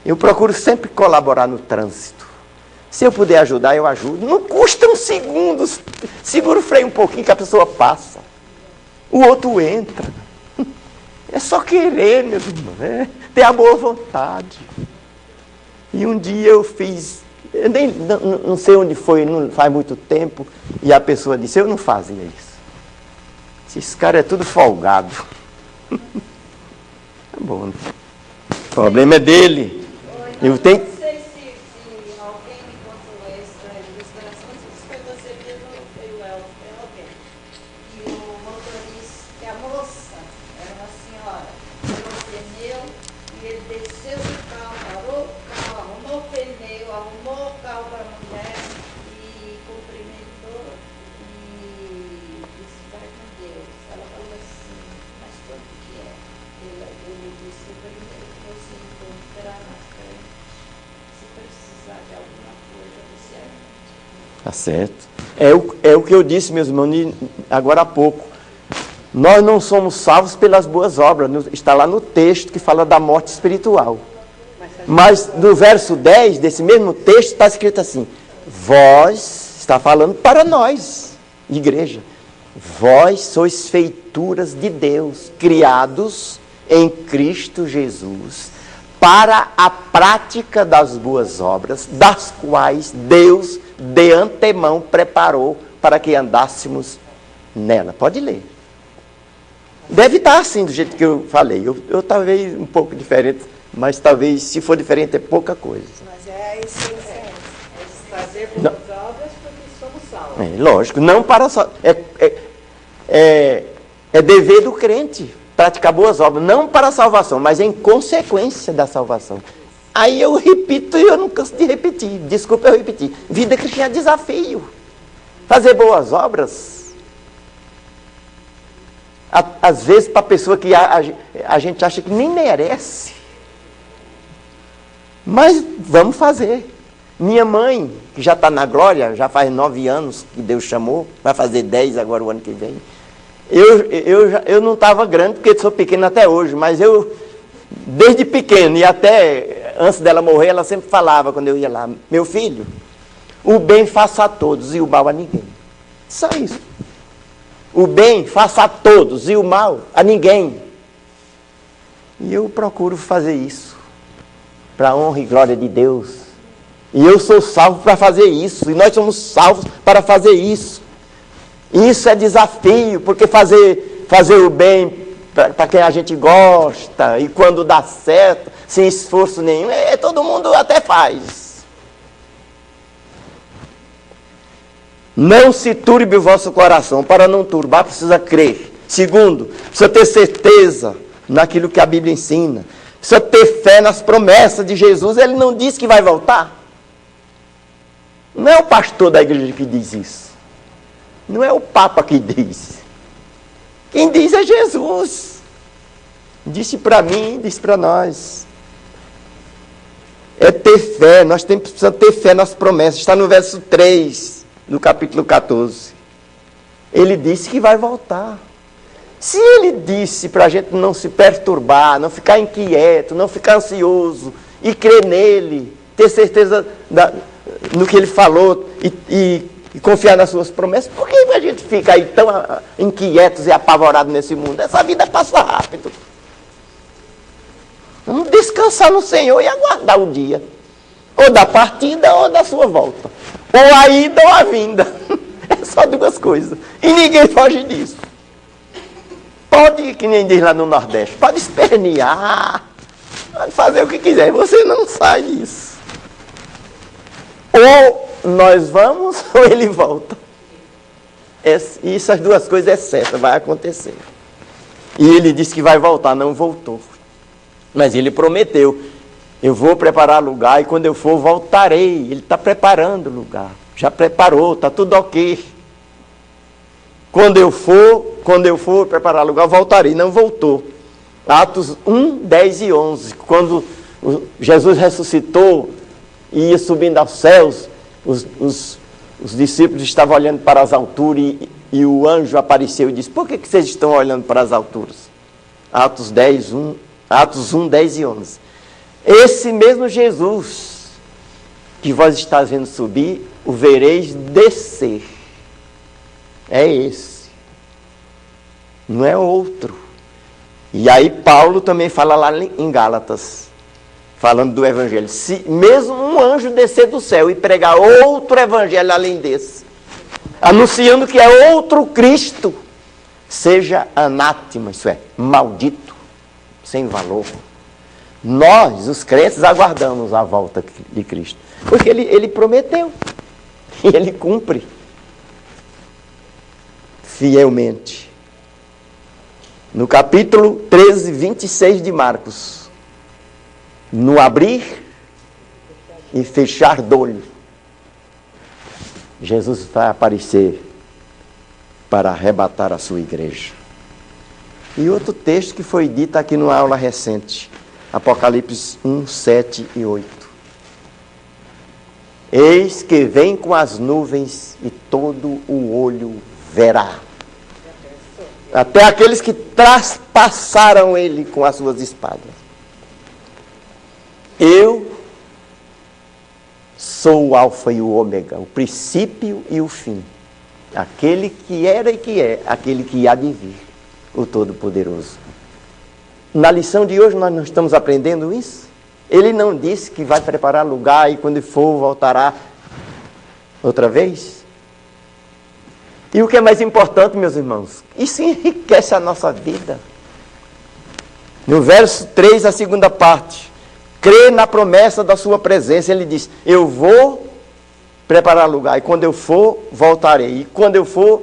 Eu procuro sempre colaborar no trânsito. Se eu puder ajudar, eu ajudo. Não custa um segundo. Segura o freio um pouquinho que a pessoa passa. O outro entra. É só querer, meu irmão. Ter a boa vontade. E um dia eu fiz... Eu nem, não sei onde foi, não faz muito tempo. E a pessoa disse, eu não fazia isso. Esse cara é tudo folgado. Tá bom. O problema é dele. Eu tenho... Não sei se alguém me contou essa ilustração, se foi você mesmo ou foi o Elton, foi alguém. E o motorista, que a moça, era uma senhora, tirou o pneu e ele desceu do carro, parou o carro, arrumou o pneu, arrumou o carro para a mulher e cumprimentou e disse, vai com Deus. Ela falou assim, mas quanto que é? Ele disse, primeiro que você encontrar na frente, se precisar de alguma coisa, você ajuda. Tá certo. É o que eu disse, meus irmãos, agora há pouco. Nós não somos salvos pelas boas obras. Está lá no texto que fala da morte espiritual. Mas no verso 10 desse mesmo texto está escrito assim: vós, está falando para nós, igreja, vós sois feituras de Deus, criados em Cristo Jesus, para a prática das boas obras, das quais Deus de antemão preparou para que andássemos nela. Pode ler. Deve estar assim, do jeito que eu falei. Eu talvez um pouco diferente, mas talvez, se for diferente, é pouca coisa. Mas é a essência. Fazer boas obras porque somos salvos. Lógico, não para... É dever do crente praticar boas obras, não para a salvação, mas em consequência da salvação. Aí eu repito e eu não canso de repetir. Desculpa eu repetir. Vida cristã é desafio. Fazer boas obras... Às vezes, para a pessoa que a gente acha que nem merece. Mas vamos fazer. Minha mãe, que já está na glória, já faz 9 anos que Deus chamou, vai fazer 10 agora o ano que vem. Eu não estava grande, porque sou pequeno até hoje, mas eu, desde pequeno e até antes dela morrer, ela sempre falava, quando eu ia lá, meu filho, o bem faça a todos e o mal a ninguém. Só isso. O bem faça a todos e o mal a ninguém. E eu procuro fazer isso, para a honra e glória de Deus. E eu sou salvo para fazer isso, e nós somos salvos para fazer isso. Isso é desafio, porque fazer o bem para quem a gente gosta, e quando dá certo, sem esforço nenhum, todo mundo até faz. Não se turbe o vosso coração. Para não turbar, precisa crer. Segundo, precisa ter certeza naquilo que a Bíblia ensina. Precisa ter fé nas promessas de Jesus. Ele não disse que vai voltar. Não é o pastor da igreja que diz isso. Não é o Papa que diz. Quem diz é Jesus. Disse para mim, disse para nós. É ter fé. Nós precisamos ter fé nas promessas. Está no verso 3. No capítulo 14, ele disse que vai voltar. Se ele disse para a gente não se perturbar, não ficar inquieto, não ficar ansioso, e crer nele, ter certeza no que ele falou e confiar nas suas promessas, por que a gente fica aí tão inquietos e apavorados nesse mundo? Essa vida passa rápido. Vamos descansar no Senhor e aguardar o dia, ou da partida ou da sua volta. Ou a ida ou a vinda. É só 2 coisas. E ninguém foge disso. Pode, que nem diz lá no Nordeste, pode espernear, pode fazer o que quiser, você não sai disso. Ou nós vamos, ou ele volta. Isso, as 2 coisas é certa, vai acontecer. E ele disse que vai voltar, não voltou. Mas ele prometeu. Eu vou preparar lugar e quando eu for, voltarei. Ele está preparando o lugar. Já preparou, está tudo ok. Quando eu for preparar lugar, voltarei. Não voltou. Atos 1, 10 e 11. Quando Jesus ressuscitou e ia subindo aos céus, os discípulos estavam olhando para as alturas e o anjo apareceu e disse: por que vocês estão olhando para as alturas? Atos 1, 10 e 11. Esse mesmo Jesus que vós estáis vendo subir, o vereis descer. É esse. Não é outro. E aí Paulo também fala lá em Gálatas, falando do evangelho. Se mesmo um anjo descer do céu e pregar outro evangelho além desse, anunciando que é outro Cristo, seja anátema, isso é, maldito, sem valor. Nós, os crentes, aguardamos a volta de Cristo, porque ele prometeu, e ele cumpre fielmente. No capítulo 13, 26 de Marcos, no abrir e fechar do olho, Jesus vai aparecer para arrebatar a sua igreja. E outro texto que foi dito aqui numa aula recente, Apocalipse 1, 7 e 8. Eis que vem com as nuvens e todo o olho verá. Até aqueles que traspassaram ele com as suas espadas. Eu sou o alfa e o ômega, o princípio e o fim. Aquele que era e que é, aquele que há de vir, o Todo-Poderoso. Na lição de hoje nós não estamos aprendendo isso? Ele não disse que vai preparar lugar e quando for voltará outra vez? E o que é mais importante, meus irmãos, isso enriquece a nossa vida. No verso 3, a segunda parte, crê na promessa da sua presença. Ele diz, eu vou preparar lugar, e quando eu for, voltarei. E quando eu for,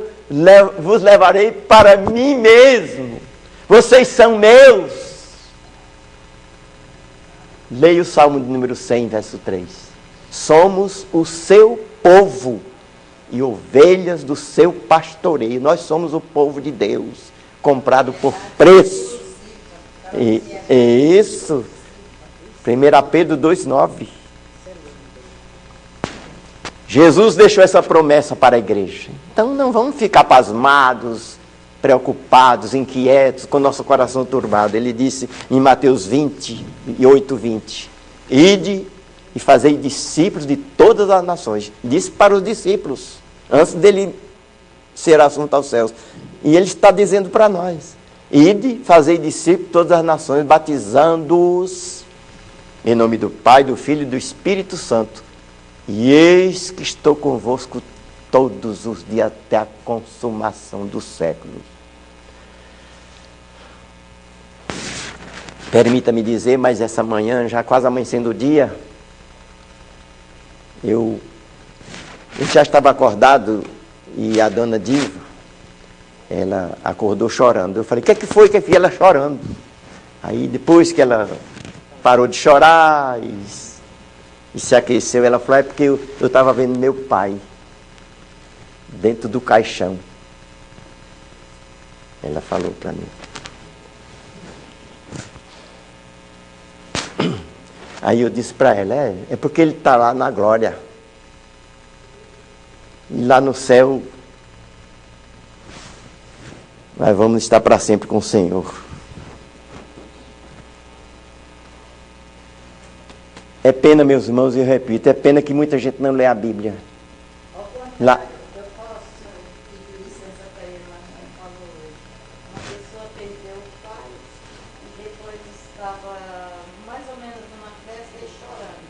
vos levarei para mim mesmo. Vocês são meus. Leia o Salmo de número 100, verso 3. Somos o seu povo e ovelhas do seu pastoreio. Nós somos o povo de Deus, comprado por preço. Isso. 1 Pedro 2,9. Jesus deixou essa promessa para a igreja. Então não vamos ficar pasmados, preocupados, inquietos, com nosso coração turbado. Ele disse em Mateus 28, 20. Ide e fazei discípulos de todas as nações. Disse para os discípulos, antes dele ser assunto aos céus. E ele está dizendo para nós. Ide, fazei discípulos de todas as nações, batizando-os em nome do Pai, do Filho e do Espírito Santo. E eis que estou convosco todos os dias até a consumação do século. Permita-me dizer, mas essa manhã, já quase amanhecendo o dia, eu já estava acordado e a dona Diva, ela acordou chorando. Eu falei, o que é que foi? Que ela chorando? Aí depois que ela parou de chorar e se aqueceu, ela falou, é porque eu estava vendo meu pai dentro do caixão. Ela falou para mim. Aí eu disse para ela, é porque ele está lá na glória. E lá no céu, nós vamos estar para sempre com o Senhor. É pena, meus irmãos, e eu repito, é pena que muita gente não lê a Bíblia. Lá. Eu posso pedir licença para ele, mas não falou hoje. Uma pessoa perdeu o pai e depois estava mais ou menos numa festa e chorando.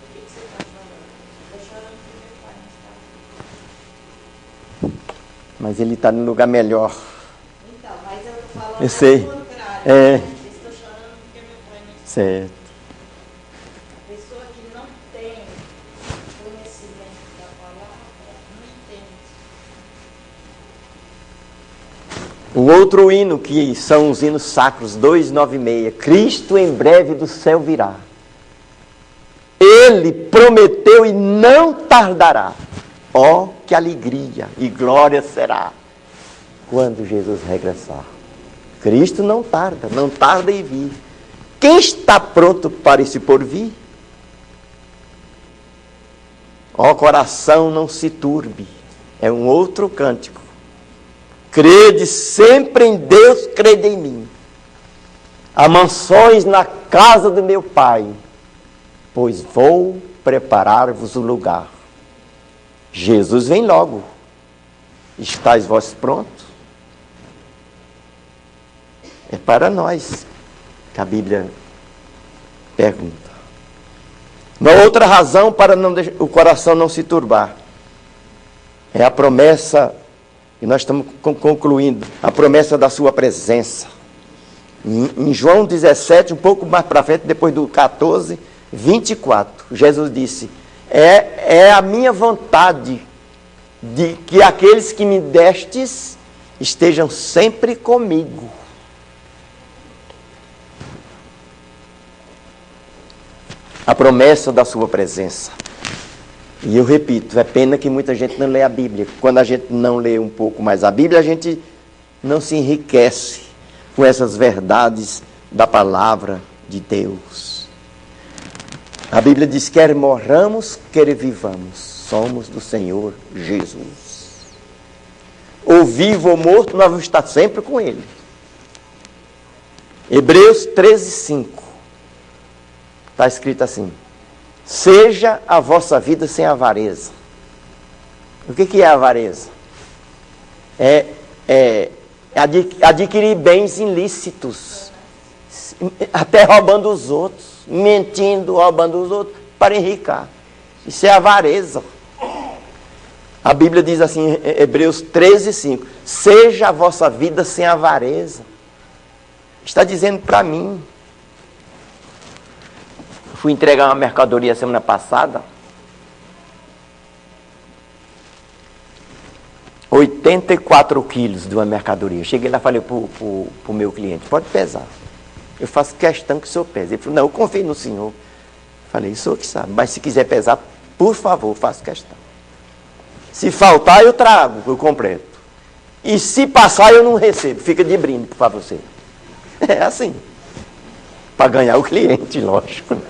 Por que você está chorando? Estou chorando porque meu pai não está aqui. Mas ele está num lugar melhor. Então, mas eu estou falando Eu sei. ao contrário. É. Estou chorando porque meu pai não está. Certo. A pessoa que não tem conhecimento da palavra, não entende. O outro hino, que são os hinos sacros, 296. Cristo em breve do céu virá. Ele prometeu e não tardará. Ó, que alegria e glória será quando Jesus regressar. Cristo não tarda em vir. Quem está pronto para esse porvir? Ó, coração, não se turbe. É um outro cântico. Crede sempre em Deus, crede em mim. Há mansões na casa do meu Pai, pois vou preparar-vos o lugar. Jesus vem logo. Estais vós prontos? É para nós que a Bíblia pergunta. Uma outra razão para o coração não se turbar é a promessa, e nós estamos concluindo, a promessa da sua presença. Em João 17, um pouco mais para frente, depois do 14, 24, Jesus disse: é a minha vontade de que aqueles que me destes estejam sempre comigo. A promessa da sua presença. E eu repito, é pena que muita gente não lê a Bíblia. Quando a gente não lê um pouco mais a Bíblia, a gente não se enriquece com essas verdades da palavra de Deus. A Bíblia diz: quer morramos, quer vivamos, somos do Senhor Jesus. Ou vivo ou morto, nós vamos estar sempre com Ele. Hebreus 13, 5. Está escrito assim: seja a vossa vida sem avareza. O que é avareza? É adquirir bens ilícitos, até roubando os outros, mentindo, roubando os outros, para enricar. Isso é avareza. A Bíblia diz assim, em Hebreus 13, 5, seja a vossa vida sem avareza. Está dizendo para mim. Fui entregar uma mercadoria semana passada. 84 quilos de uma mercadoria. Cheguei lá e falei para o meu cliente: pode pesar. Eu faço questão que o senhor pese. Ele falou: não, eu confio no senhor. Falei: o senhor que sabe, mas se quiser pesar, por favor, faço questão. Se faltar, eu trago, eu completo. E se passar, eu não recebo. Fica de brinde para você. É assim. Para ganhar o cliente, lógico. Né?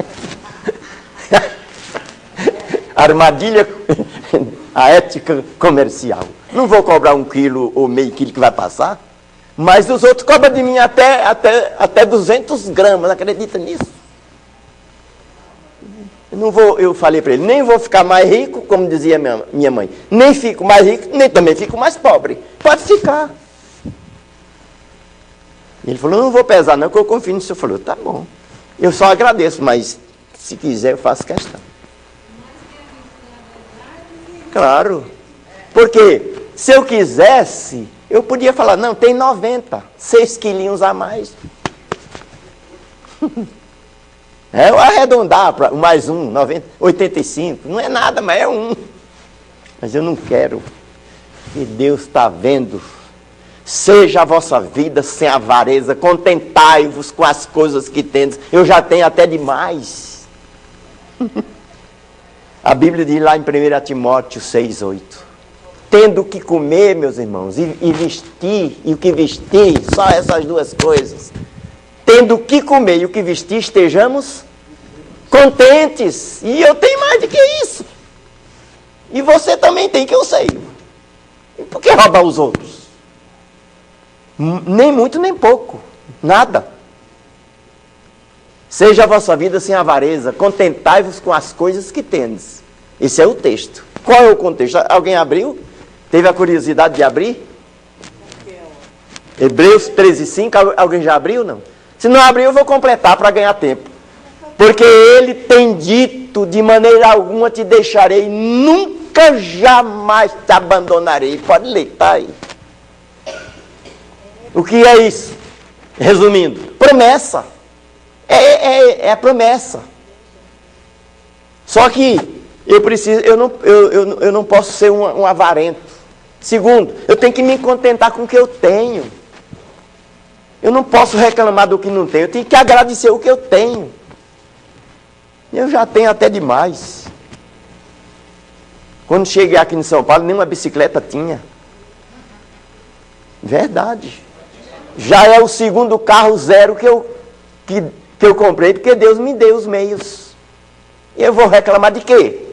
Armadilha, a ética comercial. Não vou cobrar 1 quilo ou meio quilo que vai passar, mas os outros cobram de mim até 200 gramas, acredita nisso? Eu falei para ele: nem vou ficar mais rico, como dizia minha mãe, nem fico mais rico, nem também fico mais pobre. Pode ficar. Ele falou: não vou pesar não, que eu confio no senhor. Falou: tá bom, eu só agradeço, mas se quiser eu faço questão. Claro, porque se eu quisesse, eu podia falar: não, tem 90, 6 quilinhos a mais. Eu arredondar para mais 90, 85, não é nada, mas é 1. Mas eu não quero. E Deus está vendo. Seja a vossa vida sem avareza, contentai-vos com as coisas que tendes. Eu já tenho até demais. A Bíblia diz lá em 1 Timóteo 6, 8. Tendo o que comer, meus irmãos, e vestir, e o que vestir, só essas duas coisas. Tendo o que comer e o que vestir, estejamos contentes. E eu tenho mais do que isso. E você também tem, que eu sei. E por que roubar os outros? Nem muito, nem pouco. Nada. Seja a vossa vida sem avareza, contentai-vos com as coisas que tendes. Esse é o texto. Qual é o contexto? Alguém abriu? Teve a curiosidade de abrir? Hebreus 13, 5. Alguém já abriu? Não? Se não abrir, eu vou completar para ganhar tempo. Porque ele tem dito: de maneira alguma te deixarei, nunca jamais te abandonarei. Pode ler, está aí. O que é isso? Resumindo, promessa. É a promessa. Só que eu não posso ser um avarento. Segundo, eu tenho que me contentar com o que eu tenho. Eu não posso reclamar do que não tenho. Eu tenho que agradecer o que eu tenho. Eu já tenho até demais. Quando cheguei aqui em São Paulo, nenhuma bicicleta tinha. Verdade. Já é o segundo carro zero que eu comprei, porque Deus me deu os meios. E eu vou reclamar de quê?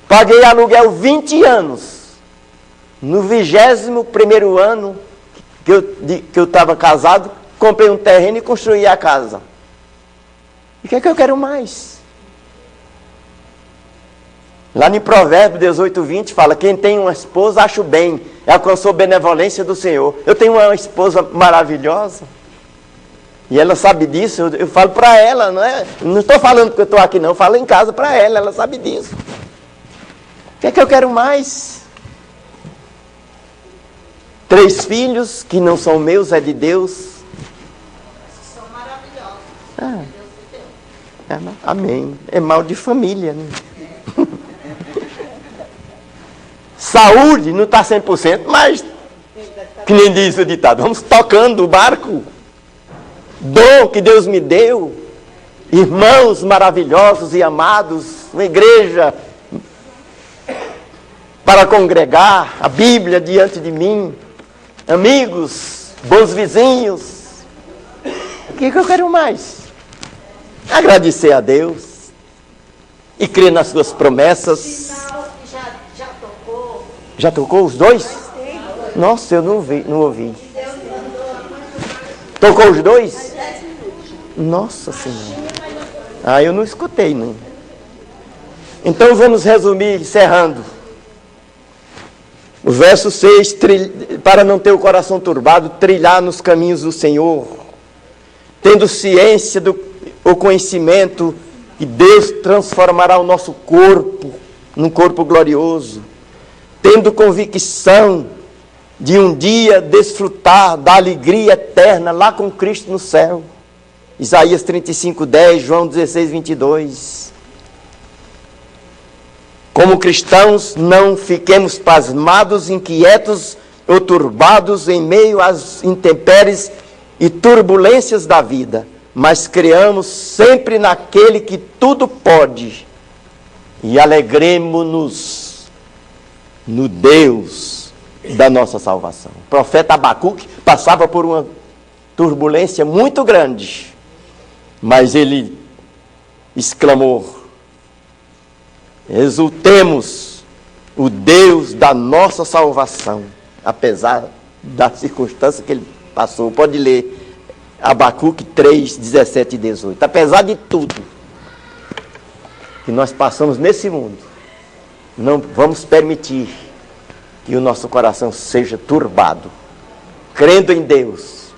Paguei aluguel 20 anos. No 21º ano que eu estava casado, comprei um terreno e construí a casa. E o que é que eu quero mais? Lá em Provérbios 18:20 fala, quem tem uma esposa, acho bem, alcançou benevolência do Senhor. Eu tenho uma esposa maravilhosa, e ela sabe disso, eu falo para ela, não estou falando porque eu estou aqui não, eu falo em casa para ela sabe disso. O que é que eu quero mais? 3 filhos, que não são meus, é de Deus. São maravilhosos. Ah, Deus te deu. amém. É mal de família, né? Saúde não está 100%, mas, que nem diz o ditado, vamos tocando o barco. Dom que Deus me deu, irmãos maravilhosos e amados, uma igreja para congregar, a Bíblia diante de mim, amigos, bons vizinhos. O que eu quero mais? Agradecer a Deus e crer nas suas promessas. Sinal que já tocou. Já tocou os 2? Nossa, eu não ouvi. Tocou os 2? Nossa Senhora. Eu não escutei, não. Então vamos resumir, encerrando. O verso 6, para não ter o coração turbado, trilhar nos caminhos do Senhor, tendo ciência o conhecimento que Deus transformará o nosso corpo num corpo glorioso, tendo convicção de um dia desfrutar da alegria eterna lá com Cristo no céu. Isaías 35:10, João 16:22. Como cristãos, não fiquemos pasmados, inquietos ou turbados em meio às intempéries e turbulências da vida, mas creamos sempre naquele que tudo pode e alegremo-nos no Deus da nossa salvação. O profeta Abacuque passava por uma turbulência muito grande, mas ele exclamou: exultemos o Deus da nossa salvação, apesar da circunstância que ele passou. Pode ler Abacuque 3, 17 e 18. Apesar de tudo que nós passamos nesse mundo, não vamos permitir que o nosso coração seja turbado, crendo em Deus,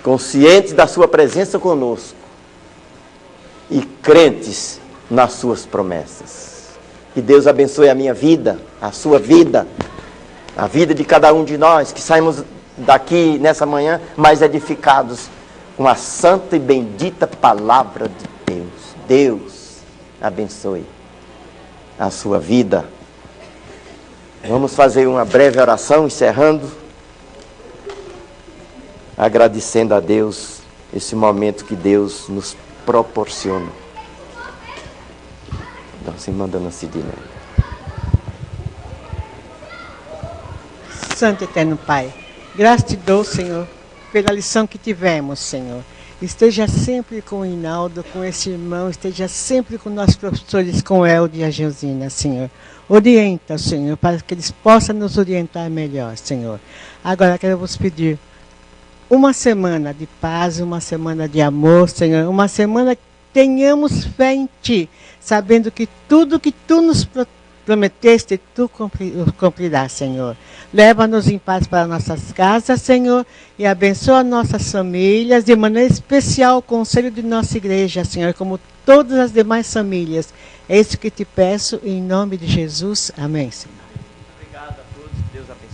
conscientes da sua presença conosco e crentes nas suas promessas. Que Deus abençoe a minha vida, a sua vida, a vida de cada um de nós, que saímos daqui nessa manhã mais edificados com a santa e bendita palavra de Deus. Deus abençoe a sua vida. Vamos fazer uma breve oração, encerrando, agradecendo a Deus esse momento que Deus nos proporciona. Então, se mandando assim de novo. Santo Eterno Pai, graças te dou, Senhor, pela lição que tivemos, Senhor. Esteja sempre com o Hinaldo, com esse irmão, esteja sempre com nossos professores, com o Eldio e a Geusina, Senhor. Orienta, Senhor, para que eles possam nos orientar melhor, Senhor. Agora quero vos pedir uma semana de paz, uma semana de amor, Senhor, uma semana que tenhamos fé em Ti, sabendo que tudo que Tu nos prometeste, Tu cumprirás, Senhor. Leva-nos em paz para nossas casas, Senhor, e abençoa nossas famílias, de maneira especial o conselho de nossa igreja, Senhor, como todas as demais famílias. É isso que te peço, em nome de Jesus. Amém, Senhor. Obrigado a todos, Deus abençoe.